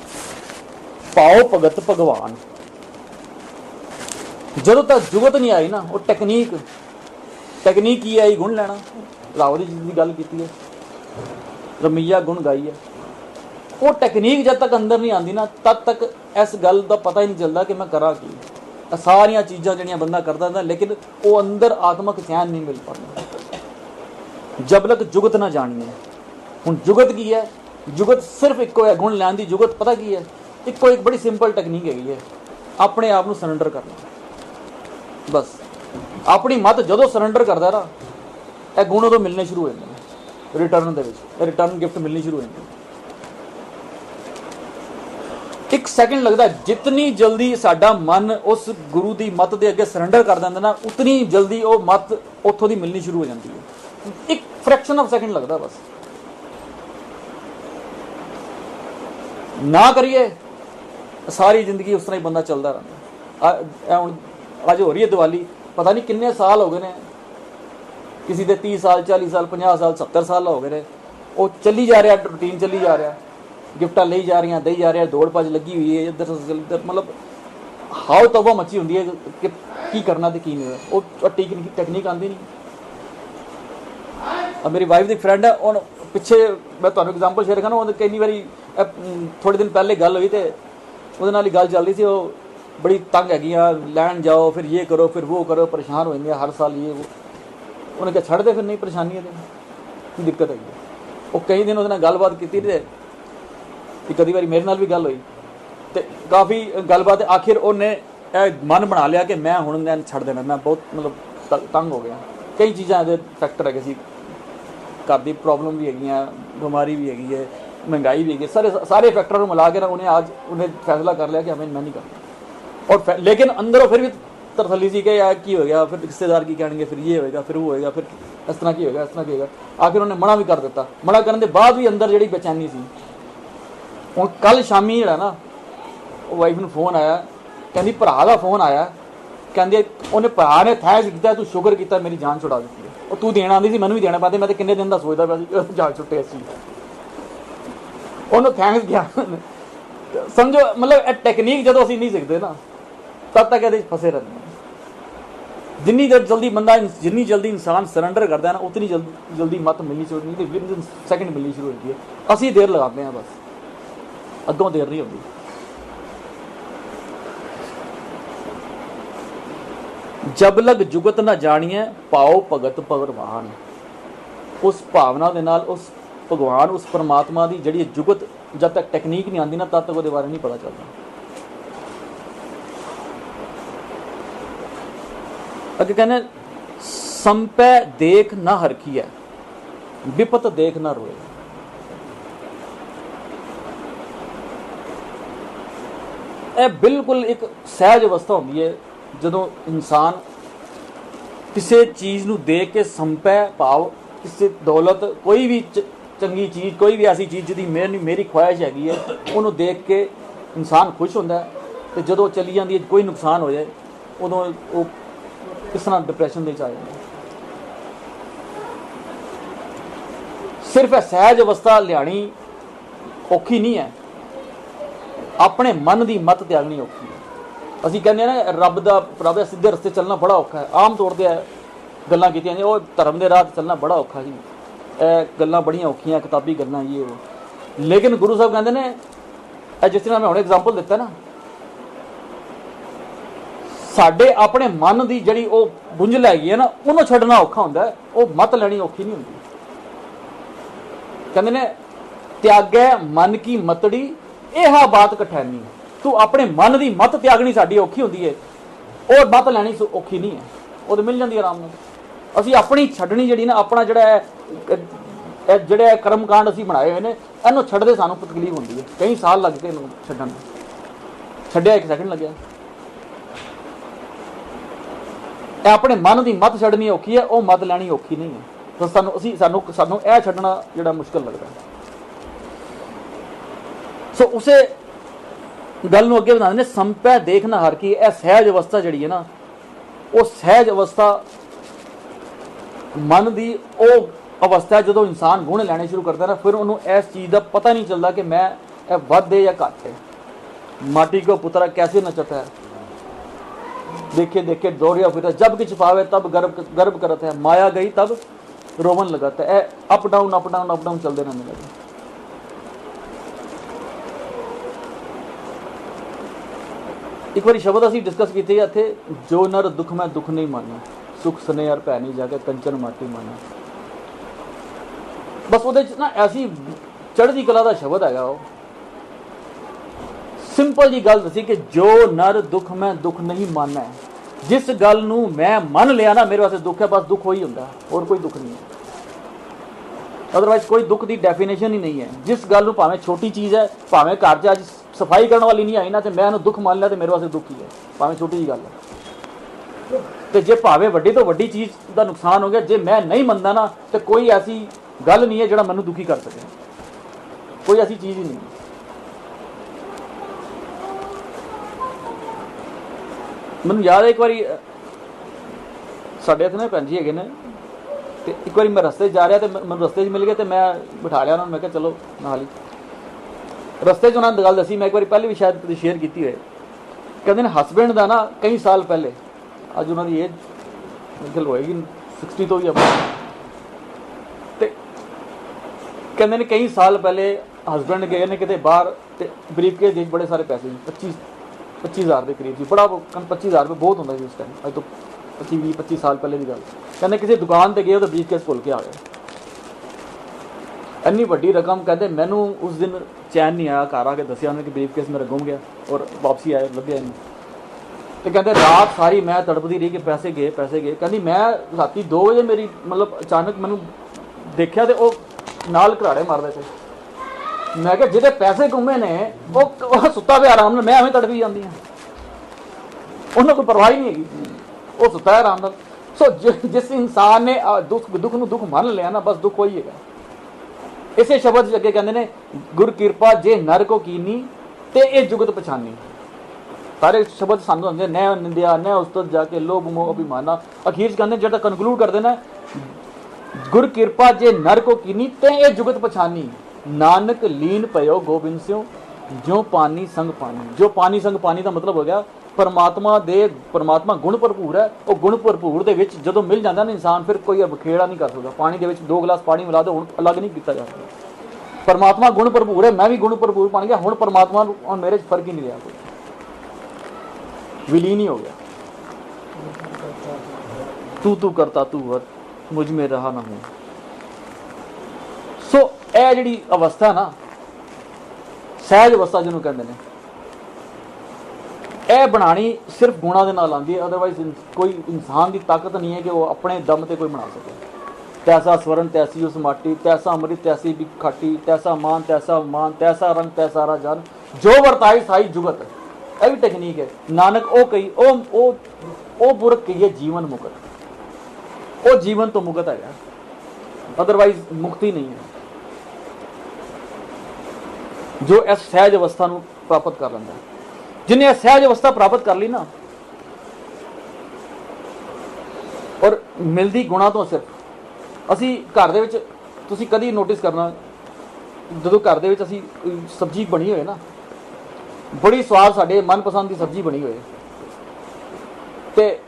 ਪਾਓ ਭਗਤ ਭਗਵਾਨ। ਜਦੋਂ ਤੱਕ ਜੁਗਤ ਨਹੀਂ ਆਈ ਨਾ, ਉਹ ਟੈਕਨੀਕ ਕੀ ਆਈ, ਗੁਣ ਲੈਣਾ। ਰਾਵ ਦੀ ਚੀਜ਼ ਦੀ ਗੱਲ ਕੀਤੀ ਹੈ, ਰਮਈਆ ਗੁਣ ਗਾਈ ਹੈ। ਉਹ ਟੈਕਨੀਕ ਜਦ ਤੱਕ ਅੰਦਰ ਨਹੀਂ ਆਉਂਦੀ ਨਾ, ਤਦ ਤੱਕ ਇਸ ਗੱਲ ਦਾ ਪਤਾ ਹੀ ਨਹੀਂ ਚੱਲਦਾ ਕਿ ਮੈਂ ਕਰਾਂ ਕੀ। ਇਹ ਸਾਰੀਆਂ ਚੀਜ਼ਾਂ ਜਿਹੜੀਆਂ ਬੰਦਾ ਕਰਦਾ ਹੁੰਦਾ, ਲੇਕਿਨ ਉਹ ਅੰਦਰ ਆਤਮਕ ਚੈਨ ਨਹੀਂ ਮਿਲ ਪਾਉਂਦਾ। ਜਬ ਤੱਕ ਜੁਗਤ ਨਾ ਜਾਣੀ ਹੈ। ਹੁਣ ਜੁਗਤ ਕੀ ਹੈ? ਜੁਗਤ ਸਿਰਫ ਇੱਕੋ ਹੈ, ਗੁਣ ਲੈਣ ਦੀ ਜੁਗਤ। ਪਤਾ ਕੀ ਹੈ? ਇੱਕੋ ਇੱਕ ਬੜੀ ਸਿੰਪਲ ਟੈਕਨੀਕ ਹੈਗੀ ਹੈ, ਆਪਣੇ ਆਪ ਨੂੰ ਸਰੈਂਡਰ ਕਰਨਾ। ਬਸ ਆਪਣੀ ਮੱਤ ਜਦੋਂ ਸਰੈਂਡਰ ਕਰਦਾ ਨਾ, ਇਹ ਗੁਣ ਉਦੋਂ ਮਿਲਣੇ ਸ਼ੁਰੂ ਹੋ ਜਾਂਦੇ ਨੇ ਰਿਟਰਨ ਦੇ ਵਿੱਚ, ਰਿਟਰਨ ਗਿਫਟ ਮਿਲਣੀ ਸ਼ੁਰੂ ਹੋ ਜਾਂਦੀ। ਇੱਕ ਸੈਕਿੰਡ ਲੱਗਦਾ, ਜਿਤਨੀ ਜਲਦੀ ਸਾਡਾ ਮਨ ਉਸ ਗੁਰੂ ਦੀ ਮੱਤ ਦੇ ਅੱਗੇ ਸਰੈਂਡਰ ਕਰ ਦਿੰਦਾ ਨਾ, ਉਤਨੀ ਜਲਦੀ ਉਹ ਮੱਤ ਉੱਥੋਂ ਦੀ ਮਿਲਣੀ ਸ਼ੁਰੂ ਹੋ ਜਾਂਦੀ ਹੈ। ਇੱਕ ਫ੍ਰੈਕਸ਼ਨ ਆਫ ਸੈਕਿੰਡ ਲੱਗਦਾ ਬਸ। ਨਾ ਕਰੀਏ ਸਾਰੀ ਜ਼ਿੰਦਗੀ ਉਸ ਤਰ੍ਹਾਂ ਹੀ ਬੰਦਾ ਚੱਲਦਾ ਰਹਿੰਦਾ। ਹੁਣ ਅੱਜ ਹੋ ਰਹੀ ਹੈ ਦੀਵਾਲੀ, ਪਤਾ ਨਹੀਂ ਕਿੰਨੇ ਸਾਲ ਹੋ ਗਏ ਨੇ, ਕਿਸੇ ਦੇ 30 ਸਾਲ 40 ਸਾਲ 50 ਸਾਲ 70 ਸਾਲ ਹੋ ਗਏ ਨੇ, ਉਹ ਚੱਲੀ ਜਾ ਰਿਹਾ, ਰੂਟੀਨ ਚੱਲੀ ਜਾ ਰਿਹਾ, ਗਿਫਟਾਂ ਲਈ ਜਾ ਰਹੀਆਂ, ਦਈ ਜਾ ਰਿਹਾ, ਦੌੜ ਭੱਜ ਲੱਗੀ ਹੋਈ ਹੈ ਇੱਧਰ ਉੱਧਰ। ਮਤਲਬ ਹਾਉ ਤੌਬਾ ਮੱਚੀ ਹੁੰਦੀ ਹੈ ਕਿ ਕੀ ਕਰਨਾ ਤੇ ਕੀ ਨਹੀਂ। ਉਹ ਟੈਕਨੀਕ ਆਉਂਦੀ ਨਹੀਂ। ਮੇਰੀ ਵਾਈਫ ਦੀ ਫਰੈਂਡ ਹੈ, ਉਹ ਪਿੱਛੇ ਮੈਂ ਤੁਹਾਨੂੰ ਐਗਜ਼ਾਮਪਲ ਸ਼ੇਅਰ ਕਰਾਂ, ਉਹਨੇ ਕਈ ਵਾਰੀ ਥੋੜ੍ਹੇ ਦਿਨ ਪਹਿਲੇ ਗੱਲ ਹੋਈ ਤੇ ਉਹਦੇ ਨਾਲ ਹੀ ਗੱਲ ਚੱਲ ਰਹੀ ਸੀ। ਉਹ ਬੜੀ ਤੰਗ ਹੈਗੀਆਂ, ਲੈਣ ਜਾਓ, ਫਿਰ ਇਹ ਕਰੋ, ਫਿਰ ਉਹ ਕਰੋ, ਪਰੇਸ਼ਾਨ ਹੋ ਜਾਂਦੀਆਂ ਹਰ ਸਾਲ ਇਹ ਉਹ। ਉਹਨੇ ਕਿਹਾ ਛੱਡ ਦੇ ਫਿਰ, ਨਹੀਂ ਪਰੇਸ਼ਾਨੀ ਹੈ ਕੀ ਦਿੱਕਤ ਹੈਗੀ। वो कई दिन उसने गलबात की कि कई बार मेरे नाल भी गल हुई तो काफ़ी गलबात आखिर उन्हें मन बना लिया कि मैं हुण छड्ड देना, मैं बहुत मतलब तंग हो गया। कई चीज़ां दे फैक्टर है सी, घर की प्रॉब्लम भी हैगी, बीमारी भी हैगी है, महंगाई भी हैगी, सारे फैक्टर मिला के ना उन्हें फैसला कर लिया कि हमें मैं नहीं करता। और लेकिन अंदरों फिर भी तरसली सी कि यार की हो गया, फिर रिश्तेदार की कहेंगे, फिर ये होएगा, फिर वो होएगा, फिर इस तरह की होएगा, इस तरह की होएगा। आखिर उन्हें मना भी कर दिता। मना करने के बाद भी अंदर जी बेचैनी सी। हुण कल शामी जिहड़ा ना वाइफ नूं फोन आया, कहंदी भरा का फोन आया, कहंदी उन्हें भरा ने थैंक्स किया, तू शुक्र किया मेरी जान छुड़ा दी है। और तू देना आंदी सी, मैनूं भी देना पाते, मैं तो किन्ने दिन का सोचदा पिया सी जान छुट्टे सी। उन्होंने थैंक्स किया। समझो मतलब टेक्नीक जो असीं नहीं सीखते ना तब तक ये फसे रहते हैं। जिन्नी जल्दी बंदा जिन्नी जल्दी इंसान सरेंडर करता है ना उतनी जल्दी मत मिलनी शुरू नहीं, विद सैकेंड मिलनी शुरू होती है। असी देर लगाते हैं, बस अगों देर नहीं होती। जब लग जुगत ना जानिए पाओ भगत भगवान। उस भावना के नाल उस भगवान उस परमात्मा की जिहड़ी जुगत जब तक टेक्नीक नहीं आती ना तब तक वो बारे नहीं पता चलता। अगे कहने संपै देख ना हरखी है, विपत देख ना रोए। यह बिल्कुल एक सहज अवस्था होती है जदों इंसान किसी चीज़ नूं देख के संपै भाव किसी दौलत कोई भी चंगी चीज़ कोई भी ऐसी चीज़ जिहदी मेरी ख्वाहिश हैगी है उन्होंने देख के इंसान खुश होंदा है। तो जदों चली जाती है कोई नुकसान हो जाए उदों वो किस तरह डिप्रैशन दे आ जाए। सिर्फ सहज अवस्था लियानी औखी नहीं है, अपने मन की मत त्यागनी औखी है। असीं कहंदे ना रब दा सीधे रस्ते चलना बड़ा औखा है। आम तौर पर गल्लां कीतियां ने, धर्म के राह चलना बड़ा औखा जी, गल्लां बड़ियां औखियां किताबी गल्लां ये वो। लेकिन गुरु साहब कहंदे ने जिस तरह मैं हुणे एग्जाम्पल दिता ना, साडे अपने मन की जिहड़ी वो गुंझल हैगी है ना उन्होंने छड्डना औखा हुंदा है, वो मत लैनी औखी नहीं हुंदी। कहंदे ने त्यागै मन की मतड़ी यह बात कठैनी। तू अपने मन की मत त्यागनी साडी औखी हुंदी है, और मत लैनी औखी नहीं है, वो तो मिल जाती आराम नाल। असीं अपनी छड्डनी जिहड़ी ना अपना जिहड़ा जिहड़े कर्मकांड असीं बनाए हुए ने इहनूं छड्डदे सानूं तकलीफ हुंदी है। कई साल लग गए इहनूं छड्डण, छड्डिया 1 सैकंड लग्या। अपने मन की मत छड्डनी औखी है, वह मत लैनी औखी नहीं है। तो सानूं यह छड्डना जिहड़ा मुश्किल लगता है। सो उसे गल नूं अगे बढ़ाने संपै देखना हर की यह सहज अवस्था जिहड़ी है ना, वो सहज अवस्था मन की वो अवस्था है जदों इंसान गुण लैने शुरू करता है ना, फिर उन्होंने इस चीज़ का पता नहीं चलता कि मैं यह वध है या घट है। माटी को पुतरा कैसे नचता है, देखे देखे दौड़िया फिर, जब किछ पावे तब गर्व करता है, माया गई तब रोवन लगाता है। Up down up down up down चलते रहने लगे। एक बार शब्द असीं डिस्कस किए इत्थे, जो नर दुख मैं दुख नहीं माना, सुख स्नेह भै नहीं जाके कंचन माटी माना। बस वो ना ऐसी चढ़ती कला का शब्द है, वो सिंपल जी गल दसी कि जो नर दुख मैं दुख नहीं माना है। जिस गल नूं मैं मन लिया ना मेरे वास्ते दुख है, बस दुख वही हुंदा, और कोई दुख नहीं है। अदरवाइज कोई दुख की डेफिनेशन ही नहीं है। जिस गल नूं भावें छोटी चीज़ है, भावें घर च अज सफाई करने वाली नहीं आई ना, तो मैं उन्हें दुख मान लिया तो मेरे वास्ते दुख ही है, भावें छोटी जी गल है। तो जे भावें वड्डी तो वड्डी चीज़ का नुकसान हो गया, जे मैं नहीं मनदा ना तो कोई ऐसी गल नहीं है जिहड़ा मैनूं दुखी कर सके, कोई ऐसी चीज़ ही नहीं है। मैनूं याद है एक बारी साडे इत्थे ना भैन जी हैगे ने, तो एक बार मैं रस्ते जा रहा तो मैं रस्ते मिल गए, तो मैं बिठा लिया उन्होंने, मैं कहा चलो नाल ही। रस्ते उन्होंने गल दसी, मैं एक बार पहले भी शायद शेयर की हुए। कहते हैं हसबैंड का ना कई साल पहले, अज उन्होंने एज मेरे होएगी 60 तो ही अपनी, तो कहते हैं कई साल पहले हसबैंड गए ने कितने बाहर, तो ब्रीफ केस बड़े सारे पैसे 25,000 के करीब थी। बड़ा 25,000 रुपये बहुत होंगे उस टाइम, अज तो 25 साल पहले की गल। कहते किसी दुकान पर गए तो ब्रीफ केस भुल के आ गए। ਇੰਨੀ ਵੱਡੀ ਰਕਮ ਕਹਿੰਦੇ ਮੈਨੂੰ ਉਸ ਦਿਨ ਚੈਨ ਨਹੀਂ ਆਇਆ। ਘਰ ਆ ਕੇ ਦੱਸਿਆ ਉਹਨੇ ਕਿ ਬਰੀਫਕੇਸ ਮੇਰਾ ਗੁੰਮ ਗਿਆ ਔਰ ਵਾਪਸੀ ਆਇਆ ਲੱਭਿਆ ਨਹੀਂ। ਤੇ ਕਹਿੰਦੇ ਰਾਤ ਸਾਰੀ ਮੈਂ ਤੜਪਦੀ ਰਹੀ ਕਿ ਪੈਸੇ ਗਏ ਪੈਸੇ ਗਏ। ਕਹਿੰਦੀ ਮੈਂ ਰਾਤੀ 2 ਵਜੇ ਮੇਰੀ ਮਤਲਬ ਅਚਾਨਕ ਮੈਨੂੰ ਦੇਖਿਆ ਤੇ ਉਹ ਨਾਲ ਘਰਾੜੇ ਮਾਰਦੇ ਸੀ। ਮੈਂ ਕਿਹਾ ਜਿਹਦੇ ਪੈਸੇ ਗੁੰਮੇ ਨੇ ਉਹ ਸੁੱਤਾ ਪਿਆ ਆਰਾਮ ਨਾਲ, ਮੈਂ ਐਵੇਂ ਤੜਫੀ ਜਾਂਦੀ ਹਾਂ। ਉਹਨੂੰ ਕੋਈ ਪਰਵਾਹ ਹੀ ਨਹੀਂ ਹੈਗੀ, ਉਹ ਸੁੱਤਾ ਹੈ ਆਰਾਮ ਨਾਲ। ਸੋ ਜਿਸ ਇਨਸਾਨ ਨੇ ਦੁੱਖ ਨੂੰ ਦੁੱਖ ਮੰਨ ਲਿਆ ਨਾ, ਬਸ ਦੁੱਖ ਹੋਈ ਹੈਗਾ। ਇਸੇ ਸ਼ਬਦ 'ਚ ਅੱਗੇ ਕਹਿੰਦੇ ਨੇ ਗੁਰ ਕਿਰਪਾ ਜੇ ਨਰ ਕੋ ਕੀਨੀ ਤੇ ਇਹ ਜੁਗਤ ਪਛਾਨੀ। ਸਾਰੇ ਸ਼ਬਦ ਸਾਨੂੰ ਆਉਂਦੇ ਨੇ, ਨੈ ਨਿੰਦਿਆ ਨੈ ਉਸਤਤ ਜਾ ਕੇ ਲੋਭ ਮੋਹ ਅਭਿਮਾਨਾ। ਅਖੀਰ 'ਚ ਕਹਿੰਦੇ ਜਿਹੜਾ ਕਨਕਲੂਡ ਕਰਦੇ ਨੇ ਗੁਰ ਕਿਰਪਾ ਜੇ ਨਰ ਕੋ ਕੀਨੀ ਤੇ ਇਹ ਜੁਗਤ ਪਛਾਨੀ। ਨਾਨਕ ਲੀਨ ਪਇਓ ਗੋਬਿੰਦ ਸਿਓ ਜੋ ਪਾਣੀ ਸੰਗ ਪਾਣੀ। ਜੋ ਪਾਣੀ ਸੰਗ ਪਾਣੀ ਦਾ ਮਤਲਬ ਹੋ ਗਿਆ ਪਰਮਾਤਮਾ ਗੁਣ ਭਰਪੂਰ ਹੈ। ਉਹ ਗੁਣ ਭਰਪੂਰ ਦੇ ਵਿੱਚ ਜਦੋਂ ਮਿਲ ਜਾਂਦਾ ਨਾ ਇਨਸਾਨ, ਫਿਰ ਕੋਈ ਬਖੇੜਾ ਨਹੀਂ ਕਰ ਸਕਦਾ। ਪਾਣੀ ਦੇ ਵਿੱਚ 2 ਗਲਾਸ ਪਾਣੀ ਮਿਲਾ ਦਿਓ, ਹੁਣ ਅਲੱਗ ਨਹੀਂ ਕੀਤਾ ਜਾ ਸਕਦਾ। ਪਰਮਾਤਮਾ ਗੁਣ ਭਰਪੂਰ ਹੈ, ਮੈਂ ਵੀ ਗੁਣ ਭਰਪੂਰ ਬਣ ਗਿਆ। ਹੁਣ ਪਰਮਾਤਮਾ ਨੂੰ ਔਰ ਮੇਰੇ 'ਚ ਫਰਕ ਹੀ ਨਹੀਂ ਰਿਹਾ, ਕੋਈ ਵਿਲੀਨ ਹੀ ਹੋ ਗਿਆ। ਤੂੰ ਕਰਤਾ ਤੂੰ ਵਰ ਮੁਝ ਮੇ ਰਹਾ ਨਾ ਹੋ। ਸੋ ਇਹ ਜਿਹੜੀ ਅਵਸਥਾ ਨਾ, ਸਹਿਜ ਅਵਸਥਾ ਜਿਹਨੂੰ ਕਹਿੰਦੇ ਨੇ, ਇਹ ਬਣਾਣੀ ਸਿਰਫ ਗੁਣਾਂ ਦੇ ਨਾਲ ਆਉਂਦੀ ਹੈ। ਅਦਰਵਾਈਜ਼ ਕੋਈ ਇਨਸਾਨ ਦੀ ਤਾਕਤ ਨਹੀਂ ਹੈ ਕਿ ਉਹ ਆਪਣੇ ਦਮ ਤੇ ਕੋਈ ਬਣਾ ਸਕੇ। ਤੈਸਾ ਸਵਰਨ ਤੈਸੀ ਉਸ ਮਾਟੀ, ਤੈਸਾ ਅੰਮ੍ਰਿਤ ਤੈਸੀ ਵੀ ਖਾਟੀ, ਤੈਸਾ ਮਾਨ ਤੈਸਾ ਮਾਨ, ਤੈਸਾ ਰੰਗ ਤੈਸਾ ਰਾਜਨ, ਜੋ ਵਰਤਾਈ ਸਾਈ ਜੁਗਤ। ਇਹ ਵੀ ਟੈਕਨੀਕ ਹੈ। ਨਾਨਕ ਉਹ ਕਹੀ ਉਹ ਪੁਰਖ ਕਹੀਏ ਜੀਵਨ ਮੁਕਤ। ਉਹ ਜੀਵਨ ਤੋਂ ਮੁਕਤ ਹੈਗਾ, ਅਦਰਵਾਈਜ਼ ਮੁਕਤੀ ਨਹੀਂ ਹੈ। ਜੋ ਇਸ ਸਹਿਜ ਅਵਸਥਾ ਨੂੰ ਪ੍ਰਾਪਤ ਕਰ ਲੈਂਦਾ, ਜਿਹਨੇ ਇਹ ਸਹਿਜ ਅਵਸਥਾ ਪ੍ਰਾਪਤ ਕਰ ਲਈ ਨਾ, ਔਰ ਮਿਲਦੀ ਗੁਣਾਂ ਤੋਂ। ਸਿਰਫ ਅਸੀਂ ਘਰ ਦੇ ਵਿੱਚ, ਤੁਸੀਂ ਕਦੀ ਨੋਟਿਸ ਕਰਨਾ, ਜਦੋਂ ਘਰ ਦੇ ਵਿੱਚ ਅਸੀਂ ਸਬਜ਼ੀ ਬਣੀ ਹੋਏ ਨਾ, ਬੜੀ ਸਵਾਦ ਸਾਡੇ ਮਨਪਸੰਦ ਦੀ ਸਬਜ਼ੀ ਬਣੀ ਹੋਏ, ਤੇ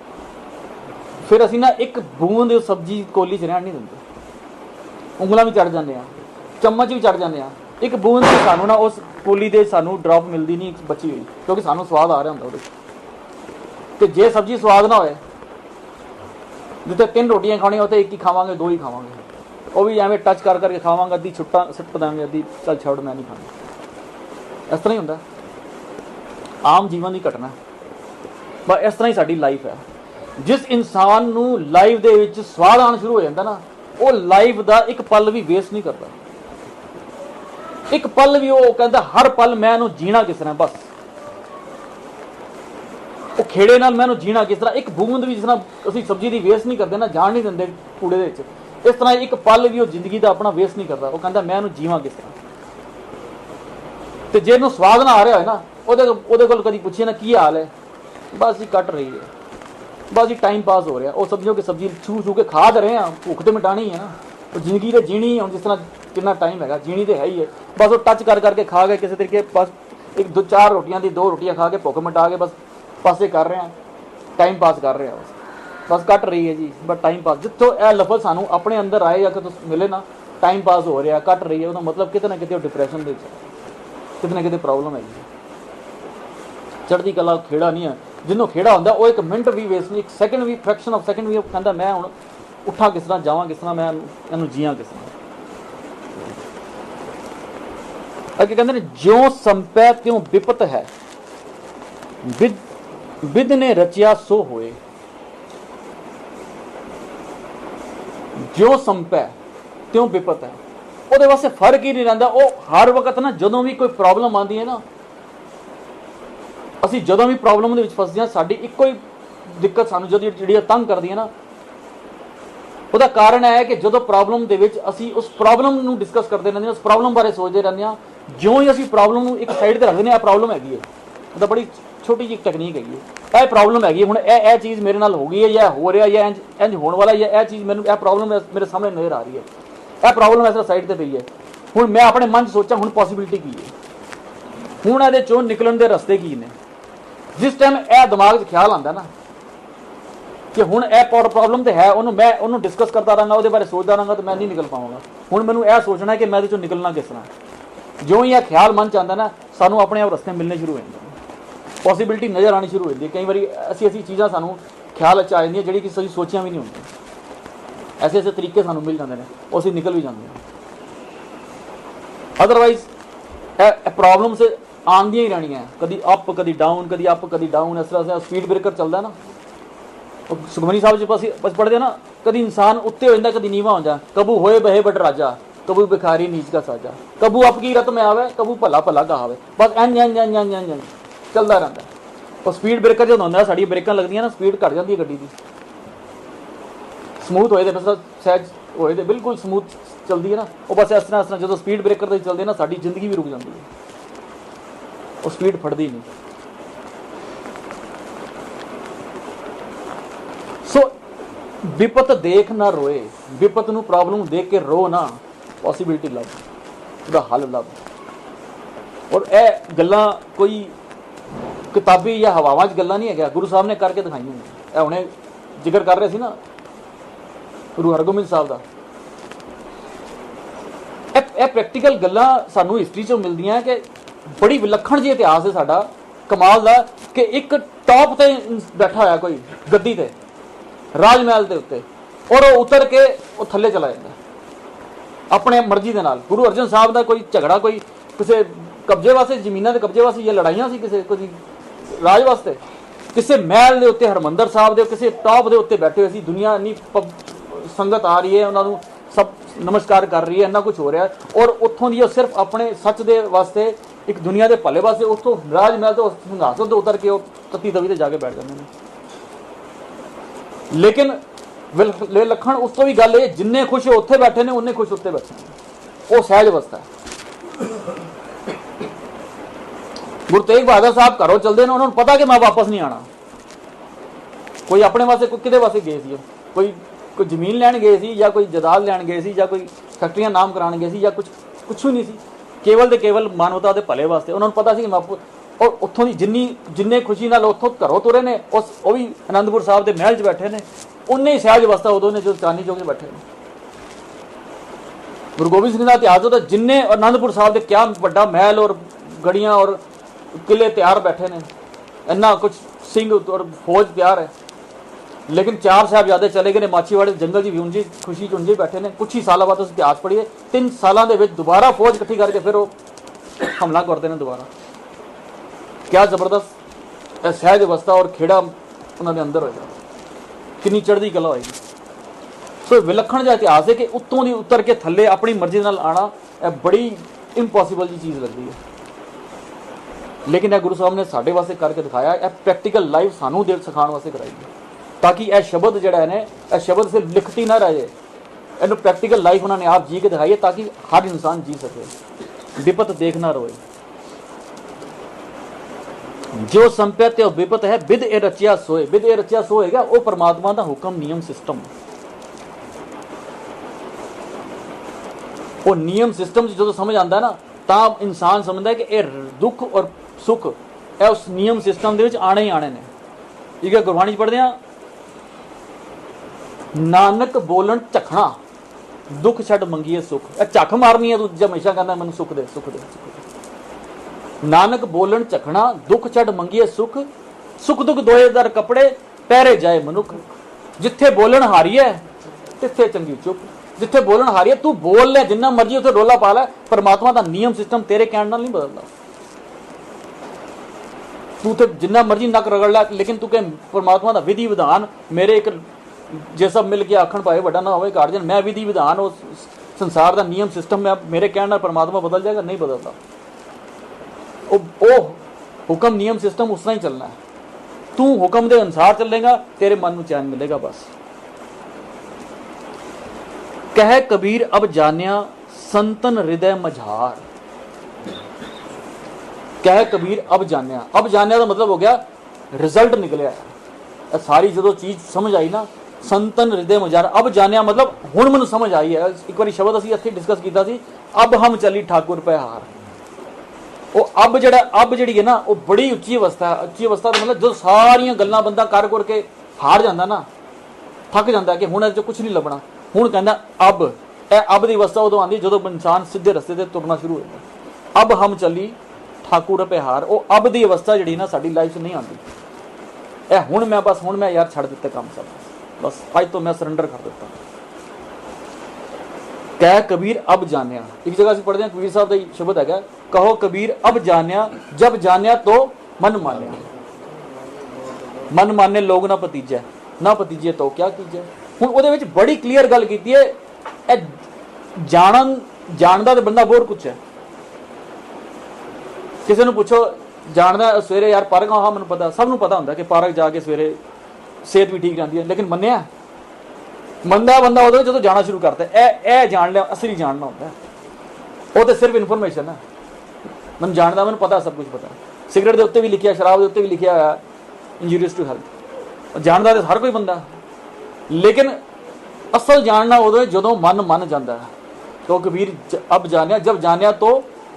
ਫਿਰ ਅਸੀਂ ਨਾ ਇੱਕ ਬੂੰਦ ਸਬਜ਼ੀ ਕੋਲੀ 'ਚ ਰਹਿਣ ਨਹੀਂ ਦਿੰਦੇ। ਉਂਗਲਾਂ ਵੀ ਚੜ ਜਾਂਦੇ ਆ, ਚਮਚ ਵੀ ਚੜ ਜਾਂਦੇ ਆ। ਇੱਕ ਬੂੰਦ ਸਾਨੂੰ ਨਾ ਉਸ ਕੋਲੀ ਦੇ ਸਾਨੂੰ ਡ੍ਰੌਪ ਮਿਲਦੀ ਨਹੀਂ ਬਚੀ ਹੋਈ, ਕਿਉਂਕਿ ਸਾਨੂੰ ਸਵਾਦ ਆ ਰਿਹਾ ਹੁੰਦਾ ਉਹਦੇ 'ਚ। ਤੇ ਜੇ ਸਬਜ਼ੀ ਸਵਾਦ ਨਾ ਹੋਏ, ਜਿੱਥੇ 3 ਰੋਟੀਆਂ ਖਾਣੀਆਂ ਉੱਥੇ 1 ਹੀ ਖਾਵਾਂਗੇ, 2 ਹੀ ਖਾਵਾਂਗੇ। ਉਹ ਵੀ ਐਵੇਂ ਟੱਚ ਕਰਕੇ ਖਾਵਾਂਗੇ, ਅੱਧੀ ਛੁੱਟਾ ਸਿੱਟ ਦਾਂਗੇ, ਅੱਧੀ ਚੱਲ ਛੱਡ ਮੈਂ ਨਹੀਂ ਖਾਣੀ। ਇਸ ਤਰ੍ਹਾਂ ਹੀ ਹੁੰਦਾ ਆਮ ਜੀਵਨ ਦੀ ਘਟਨਾ। ਬਸ ਇਸ ਤਰ੍ਹਾਂ ਹੀ ਸਾਡੀ ਲਾਈਫ ਹੈ। ਜਿਸ ਇਨਸਾਨ ਨੂੰ ਲਾਈਫ ਦੇ ਵਿੱਚ ਸਵਾਦ ਆਉਣਾ ਸ਼ੁਰੂ ਹੋ ਜਾਂਦਾ ਨਾ, ਉਹ ਲਾਈਫ ਦਾ ਇੱਕ ਪਲ ਵੀ ਵੇਸਟ ਨਹੀਂ ਕਰਦਾ। ਇੱਕ ਪਲ ਵੀ ਉਹ ਕਹਿੰਦਾ ਹਰ ਪਲ ਮੈਂ ਇਹਨੂੰ ਜੀਣਾ ਕਿਸ ਤਰ੍ਹਾਂ, ਬਸ ਉਹ ਖੇੜੇ ਨਾਲ ਮੈਂ ਇਹਨੂੰ ਜੀਣਾ ਕਿਸ ਤਰ੍ਹਾਂ। ਇੱਕ ਬੂੰਦ ਵੀ ਜਿਸ ਤਰ੍ਹਾਂ ਅਸੀਂ ਸਬਜ਼ੀ ਦੀ ਵੇਸਟ ਨਹੀਂ ਕਰਦੇ ਨਾ, ਜਾਣ ਨਹੀਂ ਦਿੰਦੇ ਕੂੜੇ ਦੇ ਵਿੱਚ, ਇਸ ਤਰ੍ਹਾਂ ਇੱਕ ਪਲ ਵੀ ਉਹ ਜ਼ਿੰਦਗੀ ਦਾ ਆਪਣਾ ਵੇਸਟ ਨਹੀਂ ਕਰਦਾ। ਉਹ ਕਹਿੰਦਾ ਮੈਂ ਇਹਨੂੰ ਜੀਵਾਂ ਕਿਸ ਤਰ੍ਹਾਂ। ਤੇ ਜੇ ਇਹਨੂੰ ਸਵਾਦ ਨਾ ਆ ਰਿਹਾ ਹੋਏ ਨਾ, ਉਹਦੇ ਕੋਲ ਕਦੀ ਪੁੱਛੀਏ ਨਾ ਕੀ ਹਾਲ ਹੈ, ਬਸ ਹੀ ਕੱਟ ਰਹੀ ਹੈ, ਬਸ ਹੀ ਟਾਈਮ ਪਾਸ ਹੋ ਰਿਹਾ। ਉਹ ਸਮਝੋ ਕਿ ਸਬਜ਼ੀ ਛੂ ਕੇ ਖਾ ਤਾਂ ਰਹੇ ਹਾਂ, ਭੁੱਖ ਤੇ ਮਿਟਾਣੀ ਹੈ ਨਾ, ਉਹ ਜ਼ਿੰਦਗੀ ਤੇ ਜੀਣੀ ਹੈ। ਹੁਣ ਜਿਸ ਤਰ੍ਹਾਂ ਕਿੰਨਾ ਟਾਈਮ ਹੈਗਾ, ਜੀਣੀ ਤੇ ਹੈ ਹੀ ਹੈ। ਬਸ ਉਹ ਟੱਚ ਕਰਕੇ ਖਾ ਕੇ ਕਿਸੇ ਤਰੀਕੇ, ਬਸ 1-4 ਰੋਟੀਆਂ ਦੀ 2 ਰੋਟੀਆਂ ਖਾ ਕੇ ਭੁੱਖ ਮਿਟਾ ਕੇ ਬਸ ਪਾਸੇ ਕਰ ਰਹੇ ਹਾਂ, ਟਾਈਮ ਪਾਸ ਕਰ ਰਹੇ ਹਾਂ। ਬਸ ਕੱਟ ਰਹੀ ਹੈ ਜੀ, ਬਸ ਟਾਈਮ ਪਾਸ। ਜਿੱਥੋਂ ਇਹ ਲਫ਼ਜ਼ ਸਾਨੂੰ ਆਪਣੇ ਅੰਦਰ ਆਏ ਜਾਂ ਕਿ ਮਿਲੇ ਨਾ, ਟਾਈਮ ਪਾਸ ਹੋ ਰਿਹਾ, ਕੱਟ ਰਹੀ ਹੈ, ਉਹਦਾ ਮਤਲਬ ਕਿਤੇ ਨਾ ਕਿਤੇ ਉਹ ਡਿਪਰੈਸ਼ਨ ਦੇ ਵਿੱਚ, ਕਿਤੇ ਨਾ ਕਿਤੇ ਪ੍ਰੋਬਲਮ ਹੈਗੀ। ਚੜ੍ਹਦੀ ਕਲਾ ਖੇੜਾ ਨਹੀਂ ਹੈ। ਜਿਹਨੂੰ ਖੇੜਾ ਹੁੰਦਾ ਉਹ 1 ਮਿੰਟ ਵੀ ਵੇਸਟ ਨਹੀਂ, 1 ਸੈਕਿੰਡ ਵੀ, ਫ੍ਰੈਕਸ਼ਨ ਆਫ ਸੈਕਿੰਡ ਵੀ ਉਹ ਕਹਿੰਦਾ ਮੈਂ ਹੁਣ ਉੱਠਾਂ ਕਿਸ ਤਰ੍ਹਾਂ, ਜਾਵਾਂ ਕਿਸ ਤਰ੍ਹਾਂ, ਮੈਂ ਇਹਨੂੰ ਜੀਆਂ ਕਿਸ ਤਰ੍ਹਾਂ। ਅੱਗੇ ਕਹਿੰਦੇ ਨੇ ਜਿਉਂ ਸੰਪੈ ਤਿਉਂ ਵਿਪਤ ਹੈ, ਵਿਦ ਨੇ ਰਚਿਆ ਸੋ ਹੋਏ। ਜਿਉਂ ਸੰਪੈ ਤਿਉਂ ਵਿਪਤ ਹੈ, ਉਹਦੇ ਵਾਸਤੇ ਫਰਕ ਹੀ ਨਹੀਂ ਰਹਿੰਦਾ। ਉਹ ਹਰ ਵਕਤ ਨਾ, ਜਦੋਂ ਵੀ ਕੋਈ ਪ੍ਰੋਬਲਮ ਆਉਂਦੀ ਹੈ ਨਾ, ਅਸੀਂ ਜਦੋਂ ਵੀ ਪ੍ਰੋਬਲਮ ਦੇ ਵਿੱਚ ਫਸਦੇ ਹਾਂ, ਸਾਡੀ ਇੱਕੋ ਹੀ ਦਿੱਕਤ ਸਾਨੂੰ ਜਿਹੜੀ ਤੰਗ ਕਰਦੀ ਹੈ ਨਾ, ਉਹਦਾ ਕਾਰਨ ਹੈ ਕਿ ਜਦੋਂ ਪ੍ਰੋਬਲਮ ਦੇ ਵਿੱਚ ਅਸੀਂ ਉਸ ਪ੍ਰੋਬਲਮ ਨੂੰ ਡਿਸਕਸ ਕਰਦੇ ਰਹਿੰਦੇ ਹਾਂ, ਉਸ ਪ੍ਰੋਬਲਮ ਬਾਰੇ ਸੋਚਦੇ ਰਹਿੰਦੇ ਹਾਂ, ਜਿਉਂ ਹੀ ਅਸੀਂ ਪ੍ਰੋਬਲਮ ਨੂੰ ਇੱਕ ਸਾਈਡ ਤੇ ਰੱਖਦੇ ਨੇ, ਇਹ ਪ੍ਰੋਬਲਮ ਹੈਗੀ ਹੈ। ਉਹਦਾ ਬੜੀ ਛੋਟੀ ਜਿਹੀ ਟੈਕਨੀਕ ਹੈਗੀ ਹੈ, ਇਹ ਪ੍ਰੋਬਲਮ ਹੈਗੀ ਹੈ, ਹੁਣ ਇਹ ਚੀਜ਼ ਮੇਰੇ ਨਾਲ ਹੋ ਗਈ ਹੈ, ਜਾਂ ਹੋ ਰਿਹਾ, ਜਾਂ ਇੰਜ ਹੋਣ ਵਾਲਾ, ਜਾਂ ਇਹ ਚੀਜ਼ ਮੈਨੂੰ, ਇਹ ਪ੍ਰੋਬਲਮ ਮੇਰੇ ਸਾਹਮਣੇ ਨਜ਼ਰ ਆ ਰਹੀ ਹੈ, ਇਹ ਪ੍ਰੋਬਲਮ ਇਸ ਤਰ੍ਹਾਂ ਸਾਈਡ ਤੇ ਪਈ ਹੈ। ਹੁਣ ਮੈਂ ਆਪਣੇ ਮਨ 'ਚ ਸੋਚਾਂ ਹੁਣ ਪੋਸੀਬਿਲਿਟੀ ਕੀ ਹੈ, ਹੁਣ ਇਹਦੇ ਚੋਂ ਨਿਕਲਣ ਦੇ ਰਸਤੇ ਕੀ ਨੇ। ਜਿਸ ਟਾਈਮ ਇਹ ਦਿਮਾਗ 'ਚ ਖਿਆਲ ਆਉਂਦਾ ਨਾ ਕਿ ਹੁਣ ਇਹ ਪ੍ਰੋਬਲਮ ਤੇ ਹੈ, ਉਹਨੂੰ ਡਿਸਕਸ ਕਰਦਾ ਰਹਾਂਗਾ, ਉਹਦੇ ਬਾਰੇ ਸੋਚਦਾ ਰਹਾਂਗਾ, ਤਾਂ ਮੈਂ ਨਹੀਂ ਨਿਕਲ ਪਾਵਾਂਗਾ। ਹੁਣ ਮੈਨੂੰ ਇਹ ਸੋਚਣਾ ਕਿ ਮੈਂ ਇਹਦੇ ਚੋਂ ਨਿਕਲਣਾ ਕਿਸ ਤਰ੍ਹਾਂ। ਜਿਉਂ ਹੀ ਇਹ ਖਿਆਲ ਮਨ 'ਚ ਆਉਂਦਾ ਨਾ, ਸਾਨੂੰ ਆਪਣੇ ਆਪ ਰਸਤੇ ਮਿਲਣੇ ਸ਼ੁਰੂ ਹੋ ਜਾਂਦੇ, ਪੋਸੀਬਿਲਿਟੀ ਨਜ਼ਰ ਆਉਣੀ ਸ਼ੁਰੂ ਹੋ ਜਾਂਦੀ ਹੈ। ਕਈ ਵਾਰੀ ਐਸੀ ਚੀਜ਼ਾਂ ਸਾਨੂੰ ਖਿਆਲ 'ਚ ਆ ਜਾਂਦੀਆਂ ਜਿਹੜੀ ਕਿ ਅਸੀਂ ਸੋਚੀਆਂ ਵੀ ਨਹੀਂ ਹੁੰਦੀਆਂ। ਐਸੇ ਤਰੀਕੇ ਸਾਨੂੰ ਮਿਲ ਜਾਂਦੇ ਨੇ, ਉਹ ਅਸੀਂ ਨਿਕਲ ਵੀ ਜਾਂਦੇ ਹਾਂ। अदरवाइज प्रॉब्लम से आंदियां ही रहनियां, कभी अप कभी डाउन, कभी अप कभी डाउन, इस तरह से स्पीड ब्रेकर चलता ना। सुखमनी साहब जी बस पढ़ते ना, कभी इंसान उत्ते हो जाता, कभी नीवा हो जाए, कबू होए बहे बट राजा, कबू भिखारी नीच का साजा, कबू आपकी रत में आवे, कबू भला भला कहावे, बस इंज इंज इंज इंज इंज चलता रहता है। और स्पीड ब्रेकर जो होंगे साड़ी ब्रेकां लगदियां ना, स्पीड घट जाती है गड्डी की, समूथ होए बस सहज होए बिल्कुल समूथ चलती है ना, वो बस इस तरह जो स्पीड ब्रेकर से चलते ना, साड़ी जिंदगी भी रुक जाती है, वो स्पीड फटती नहीं। सो विपत देख ना रोए, विपत नूं प्रॉब्लम देख के रो ना, पॉसिबिलिटी लभ, ਉਹਦਾ हल लभ। और यह गल्लां कोई किताबी या हवावां 'च गल्लां नहीं है, गुरु साहब ने करके दिखाई हैं। हुणे जिक्र कर रहे सी ना गुरु हरगोबिंद साहब का, यह प्रैक्टिकल गल्लां सानूं हिस्टरी 'चों मिलदियां कि बड़ी विलक्षण जी इतिहास है साडा कमाल का, कि एक टॉप ते बैठा होया कोई गद्दी ते राजमहल के उत्ते, और वो उतर के वो थले चला जाता अपने मर्जी के नाल। गुरु अर्जन साहब का कोई झगड़ा, कोई किसी कब्जे वास्ते, जमीनों के कब्जे वास्ते, या लड़ाइयां सी किसी कोई राज वास्ते, किसी महल के उत्ते, हरमंदर साहब के किसी टॉप के उत्ते बैठे हुए सी, दुनिया इन्नी संगत आ रही है, उन्होंने सब नमस्कार कर रही है, इन्ना कुछ हो रहा है, और उत्थों दी सिर्फ अपने सच के वास्ते, एक दुनिया के भले वास्ते, उत्थों राजमहल तो सिंघासन तो उतर के वो तत्ती तवी ते जाके बैठ जाते हैं। लेकिन विलक्षण उस तो भी गल है, जिन्ने खुश उत्थे बैठे ने, उन्ने खुश उत्ते बैठे हैं, वो सहज अवस्था है। गुरु तेग बहादुर साहब घरों चलते हैं, उन्होंने पता कि मैं वापस नहीं आना। कोई अपने वास्ते, कोई किदे वास्ते गए सी, कोई जमीन लैन गए सी, या कोई जायदाद लैन गए सी, या कोई फैक्ट्रियां नाम कराने गए सी, या कुछ भी नहीं सी, केवल तो केवल मानवता के भले वास्ते। उन्होंने पता सी कि मैं, और उत्थों की जिन्ने खुशी नाल उत्थों घरों तुरे ने, उस भी आनंदपुर साहब के महल च बैठे ने, उन्ने ही सहज अवस्था उदों ने जो चांदनी चौक में बैठे ने। गुरु गोबिंद सिंह का इतिहास होता, जिन्ने आनंदपुर साहब के क्या बड़ा महल और गड़ियां और किले तैयार बैठे ने, इन्ना कुछ सिंह और फौज तैयार है, लेकिन 4 साहबजादे चले गए माछीवाड़े जंगल जी भी उंजी खुशी च उंजे बैठे ने। कुछ ही साल बाद उस इतिहास पढ़िए, 3 सालों के दोबारा फौज इकट्ठी करके फिर वो हमला करते हैं दोबारा। क्या जबरदस्त सहज अवस्था और खेड़ा उन्होंने अंदर होगा, कितनी चढ़ती कला होगी। सो विलक्षण जो इतिहास है कि उत्तों की उतर के थले अपनी मर्जी नाल आना, यह बड़ी इम्पॉसिबल जी चीज़ लगती है, लेकिन यह गुरु साहब ने साढ़े वास्ते करके दिखाया। यह प्रैक्टिकल लाइफ सानू दे सिखाने वास्ते कराई है, ताकि यह शब्द जड़ा है यह शब्द सिर्फ लिखती ना रहे, इन्होंने प्रैक्टिकल लाइफ उन्होंने आप जी के दिखाई है, ताकि हर इंसान जी सके। विपत देखना रोए, जो संपत्ति और विपत है विद ए रचिया सोए। विद ए रचिया सोए है वो परमात्मा का हुक्म नियम सिस्टम, वो नियम सिस्टम जो समझ आता है ना, ता इंसान समझता है कि यह दुख और सुख है उस नियम सिस्टम के आने ही आने ने। ठीक है, गुरबाणी पढ़ते हैं, नानक बोलन झखना दुख छड़ मंगीए सुख। झख मारनी है तू हमेशा कहना मैं सुख दे सुख दे। नानक बोलन झखना दुख छड़ मंगीए सुख, सुख दुख दोए दर कपड़े पहरे जाए मनुख। जिथे बोलन हारी है तिथे चंगी चुप। जिथे बोलन हारी है तू बोल ले जिन्ना मर्जी उसे रोला पा लै, परमात्मा का नियम सिस्टम तेरे कहने नाल नहीं बदलता। तू तो जिन्ना मर्जी नक रगड़ लै, लेकिन तू कह परमात्मा का विधि विधान मेरे एक जे सब मिल के आखण पाए वड्डा ना होवे गार्जियन, मैं विधि विधान उस संसार का नियम सिस्टम में मेरे कहने नाल परमात्मा बदल जाएगा? नहीं बदलता। ओ हुक्म नियम सिस्टम उस तरह ही चलना है। तू हुक्म के अनुसार चलेगा, तेरे मन में चैन मिलेगा। बस कह कबीर अब जानिया संतन हृदय मझार। कह कबीर अब जानिया, अब जानिया का मतलब हो गया रिजल्ट निकलिया। सारी जो चीज समझ आई ना, संतन हृदय मझार। अब जानिया मतलब हुण मैनूं समझ आई है। एक बार शब्द असीं इत्थे डिस्कस किया सी, अब हम चली ठाकुर पे हार। वो अब जिहड़ी है ना, वो बड़ी उच्ची अवस्था है। उच्ची अवस्था का मतलब जो सारियां गल्लां बंदा कर के हार जाता ना, थक जाता कि हुण इह कुछ नहीं लभना। हुण कहंदा अब की अवस्था उदों आती जो इंसान सीधे रस्ते से तुरना शुरू हो जाता। अब हम चली ठाकुर पे हार। वो अब की अवस्था जी ना साडी लाइफ नहीं आती। हुण मैं यार छड़ दिते काम सब, बस अज तो मैं सरेंडर कर दिता। कह कबीर अब जानिया। एक जगह से पढ़ते हैं कबीर साहब का शब्द है, कहो कबीर अब जानिया, जब जानिया तो मन मानिया। मन माने लोग ना भतीजे, ना भतीजे तो क्या कीजे। हुण ਉਹਦੇ ਵਿੱਚ बड़ी क्लीयर गल की है, जानदा तो बंदा बहुत कुछ है। किसी ਨੂੰ ਪੁੱਛੋ जानदा सवेरे यार पार्क, हाँ मैनूं पता, सब नूं पता ਹੁੰਦਾ कि पार्क जाके सवेरे सेहत भी ठीक रहती है, लेकिन मन्निया मंदा बंदा उदों जो जाना शुरू करता है, ए जान लिया असली जानना होता है। वो तो सिर्फ इन्फॉर्मेशन है, मैं जानता, मैं पता, सब कुछ पता। सिगरेट के उत्ते भी लिखा, शराब के उत्ते भी लिखा हुआ इंजूरियस टू हेल्थ, जानता तो हर कोई बंदा, लेकिन असल जानना उदों जो मन मन जाता है। तो कबीर अब जानिया, जब जानिया तो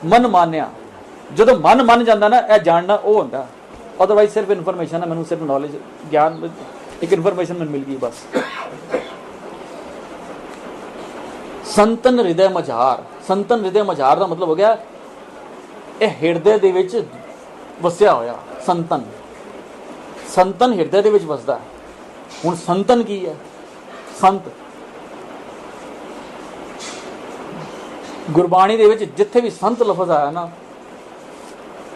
मन मानिया। जो मन मन जाता ना, यह जानना वो होता, अदरवाइज सिर्फ इन्फॉर्मेशन है, मैंने सिर्फ नॉलेज ज्ञान एक इन्फॉर्मेशन मैंने मिल गई बस। संतन हृदय मझार, संतन हृदय मझार का मतलब हो गया यह हिरदे दे विच वसिया होया। संतन, संतन हिरदे दे विच वसदा है। हुण संतन की है? संत गुरबाणी दे विच जिथे भी संत लफज आया ना,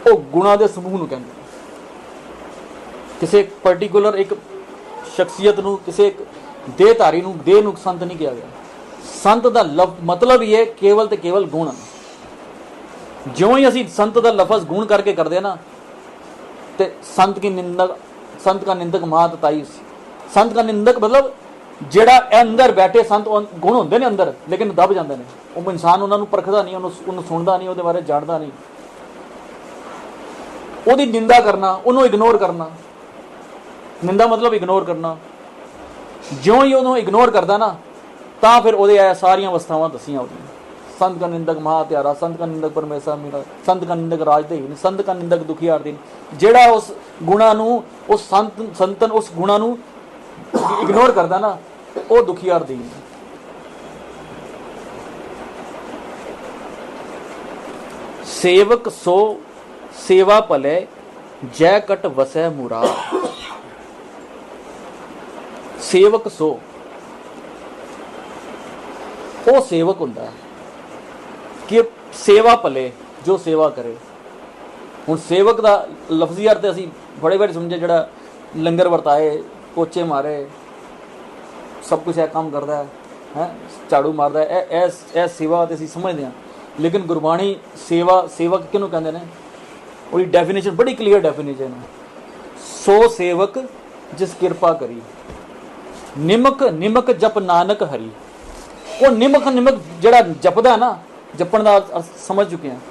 वो गुणा के समूह नूं कहंदे। किसी एक पर्टिकुलर एक शख्सियत नूं, किसी एक देहधारी नूं, देह नूं संत नहीं कहा गया। संत का मतलब ही है केवल तो केवल गुण। ज्यों ही असी संत का लफज गुण करके करते ना, तो संत की निंदक, संत का निंदक महातताई। संत का निंदक मतलब जेड़ा अंदर बैठे संत, गुण होंगे ने अंदर, लेकिन दब जाते हैं। वो इंसान उन्होंने परखता नहीं, उन्होंने सुनता नहीं, वो बारे जानता नहीं, ਉਹਦੀ निंदा करना, ਉਹਨੂੰ इग्नोर करना। निंदा मतलब इग्नोर करना। ज्यों ही ਉਹਨੂੰ इग्नोर करता ना, ਤਾਂ फिर ਉਹਦੇ ਆ ਸਾਰੀਆਂ ਅਵਸਥਾਵਾਂ ਦਸੀਆਂ ਉਹਦੀਆਂ। संत का निंदक महात्यारा, संत का निंदक परमेश्वर मेरा, संत का निंदक राजदेहीन, संत का निंदक दुखियार दिन। ਜਿਹੜਾ उस गुणा ਨੂੰ, उस संतन उस गुणा ਨੂੰ इग्नोर करता ना, वो दुखियार दीन। सेवक सो सेवा भले, जय कट वसै मुरार। सेवक सो, वो सेवक हुंदा है कि सेवा भले, जो सेवा करे। हुण सेवक का लफ्जी अर्थ असीं बड़े बड़े समझे, जिहड़ा लंगर वरताए, पोचे मारे, सब कुछ है काम करता है, झाड़ू मारता है, ए सेवा तो असीं समझते हैं। लेकिन गुरबाणी सेवा, सेवक किहनूं कहंदे ने, ਉਹਦੀ ਡੈਫੀਨੇਸ਼ਨ बड़ी क्लीयर ਡੈਫੀਨੇਸ਼ਨ है। सो सेवक जिस किरपा करी, निमक निमक जप नानक हरी। वो निमक निमक जिहड़ा जपदा ना, जपण दा अर्थ समझ चुके हैं।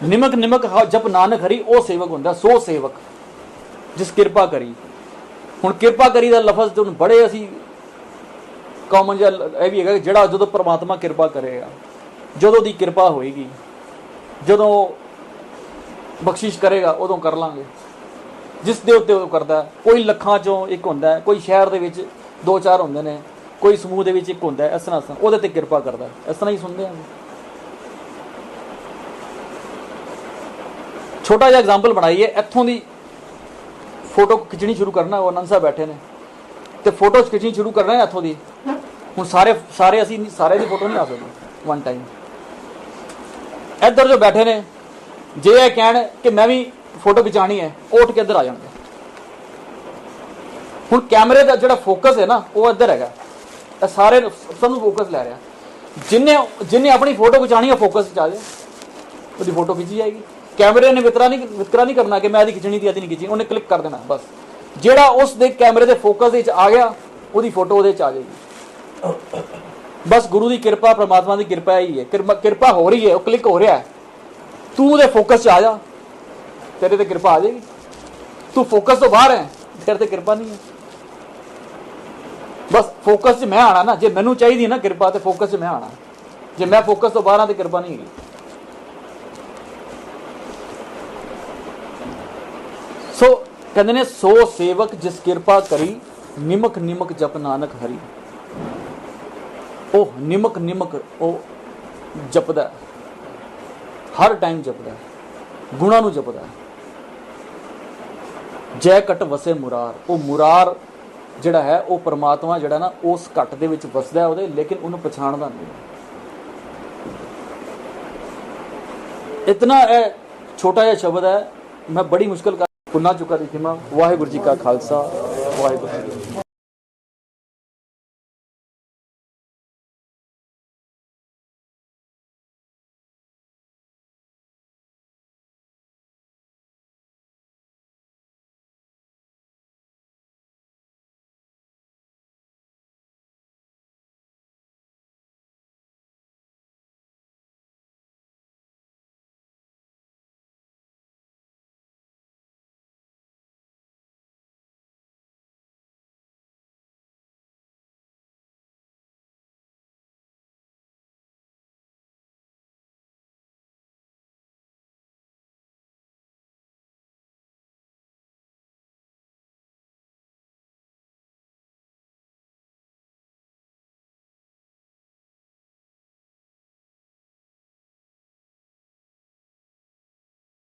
निमक निमक जप नानक हरी, वो सेवक हुंदा। सो सेवक जिस किरपा करी। हुण किरपा करी दा लफज जो बड़े असी कॉमन जिहा यह भी है, जिहड़ा जदों परमात्मा किरपा करेगा, जदों दी किरपा होएगी, जदों बख्शिश करेगा, उदों कर लांगे। जिस दे उत्ते करदा, कोई लखां चों एक हुंदा है, कोई शहर दे विच दो चार हुंदे ने, कोई समूह दे विच एक हुंदा है, इस तरह उहदे ते किरपा करदा। इस तरह ही सुनदे हैं। छोटा जिहा एग्जाम्पल बनाइए, इत्थों दी फोटो खिच्चनी शुरू करना, वो आनंद साहब बैठे ने ते फोटो खिच्चनी शुरू करना है इत्थों दी। हुण सारे सारे असीं सारे दी फोटो नहीं आ सकदे वन टाइम। इधर जो बैठे ने, जे यह कहण कि मैं भी फोटो खिंचानी है, उठ के इधर आ जाएंगे। हुण कैमरे का जो फोकस है ना, वो इधर है, सारे सब फोकस लै रहा। जिन्हें जिन्हें अपनी फोटो खिंचानी है, फोकस आ जाए, उसकी फोटो खिंची जाएगी। कैमरे ने वितरा नहीं करना कि मैं अभी खिंचनी थी, अभी नहीं खिंची, उन्हें क्लिक कर देना बस। जेड़ा उस दे कैमरे के फोकस आ गया, वो फोटो वो आ जाएगी। बस गुरु की कृपा, परमात्मा की कृपा ही है। कृपा हो रही है, वो क्लिक हो रहा है, तू वो फोकस च आ जा, तेरे ते कृपा आ जाएगी। तू फोकस तो बाहर है, तेरे ते कृपा नहीं है। बस फोकस च मैं आना ना, जे मैनू चाहिए ना कृपा, तो फोकस च मैं आना। जे मैं फोकस तो बाहर हाँ, तो कृपा नहीं है। सो कहते ने, सो सेवक जिस कृपा करी, निमक निमक जप नानक हरी। ओ निमक निमक ओ जपदा, हर टाइम जपदा, गुणा नूं जपदा। जय कट वसे मुरार, वो मुरार जिहड़ा है, वो परमात्मा जिहड़ा ना, उस कट दे विच वसदा है, लेकिन उन्हें पछाणदा नहीं। इतना छोटा जिहा शब्द है, मैं बड़ी मुश्किल कर भुलना चुका दी खिमा। वाहिगुरू जी का खालसा, वाहिगुरू जी की फतेह।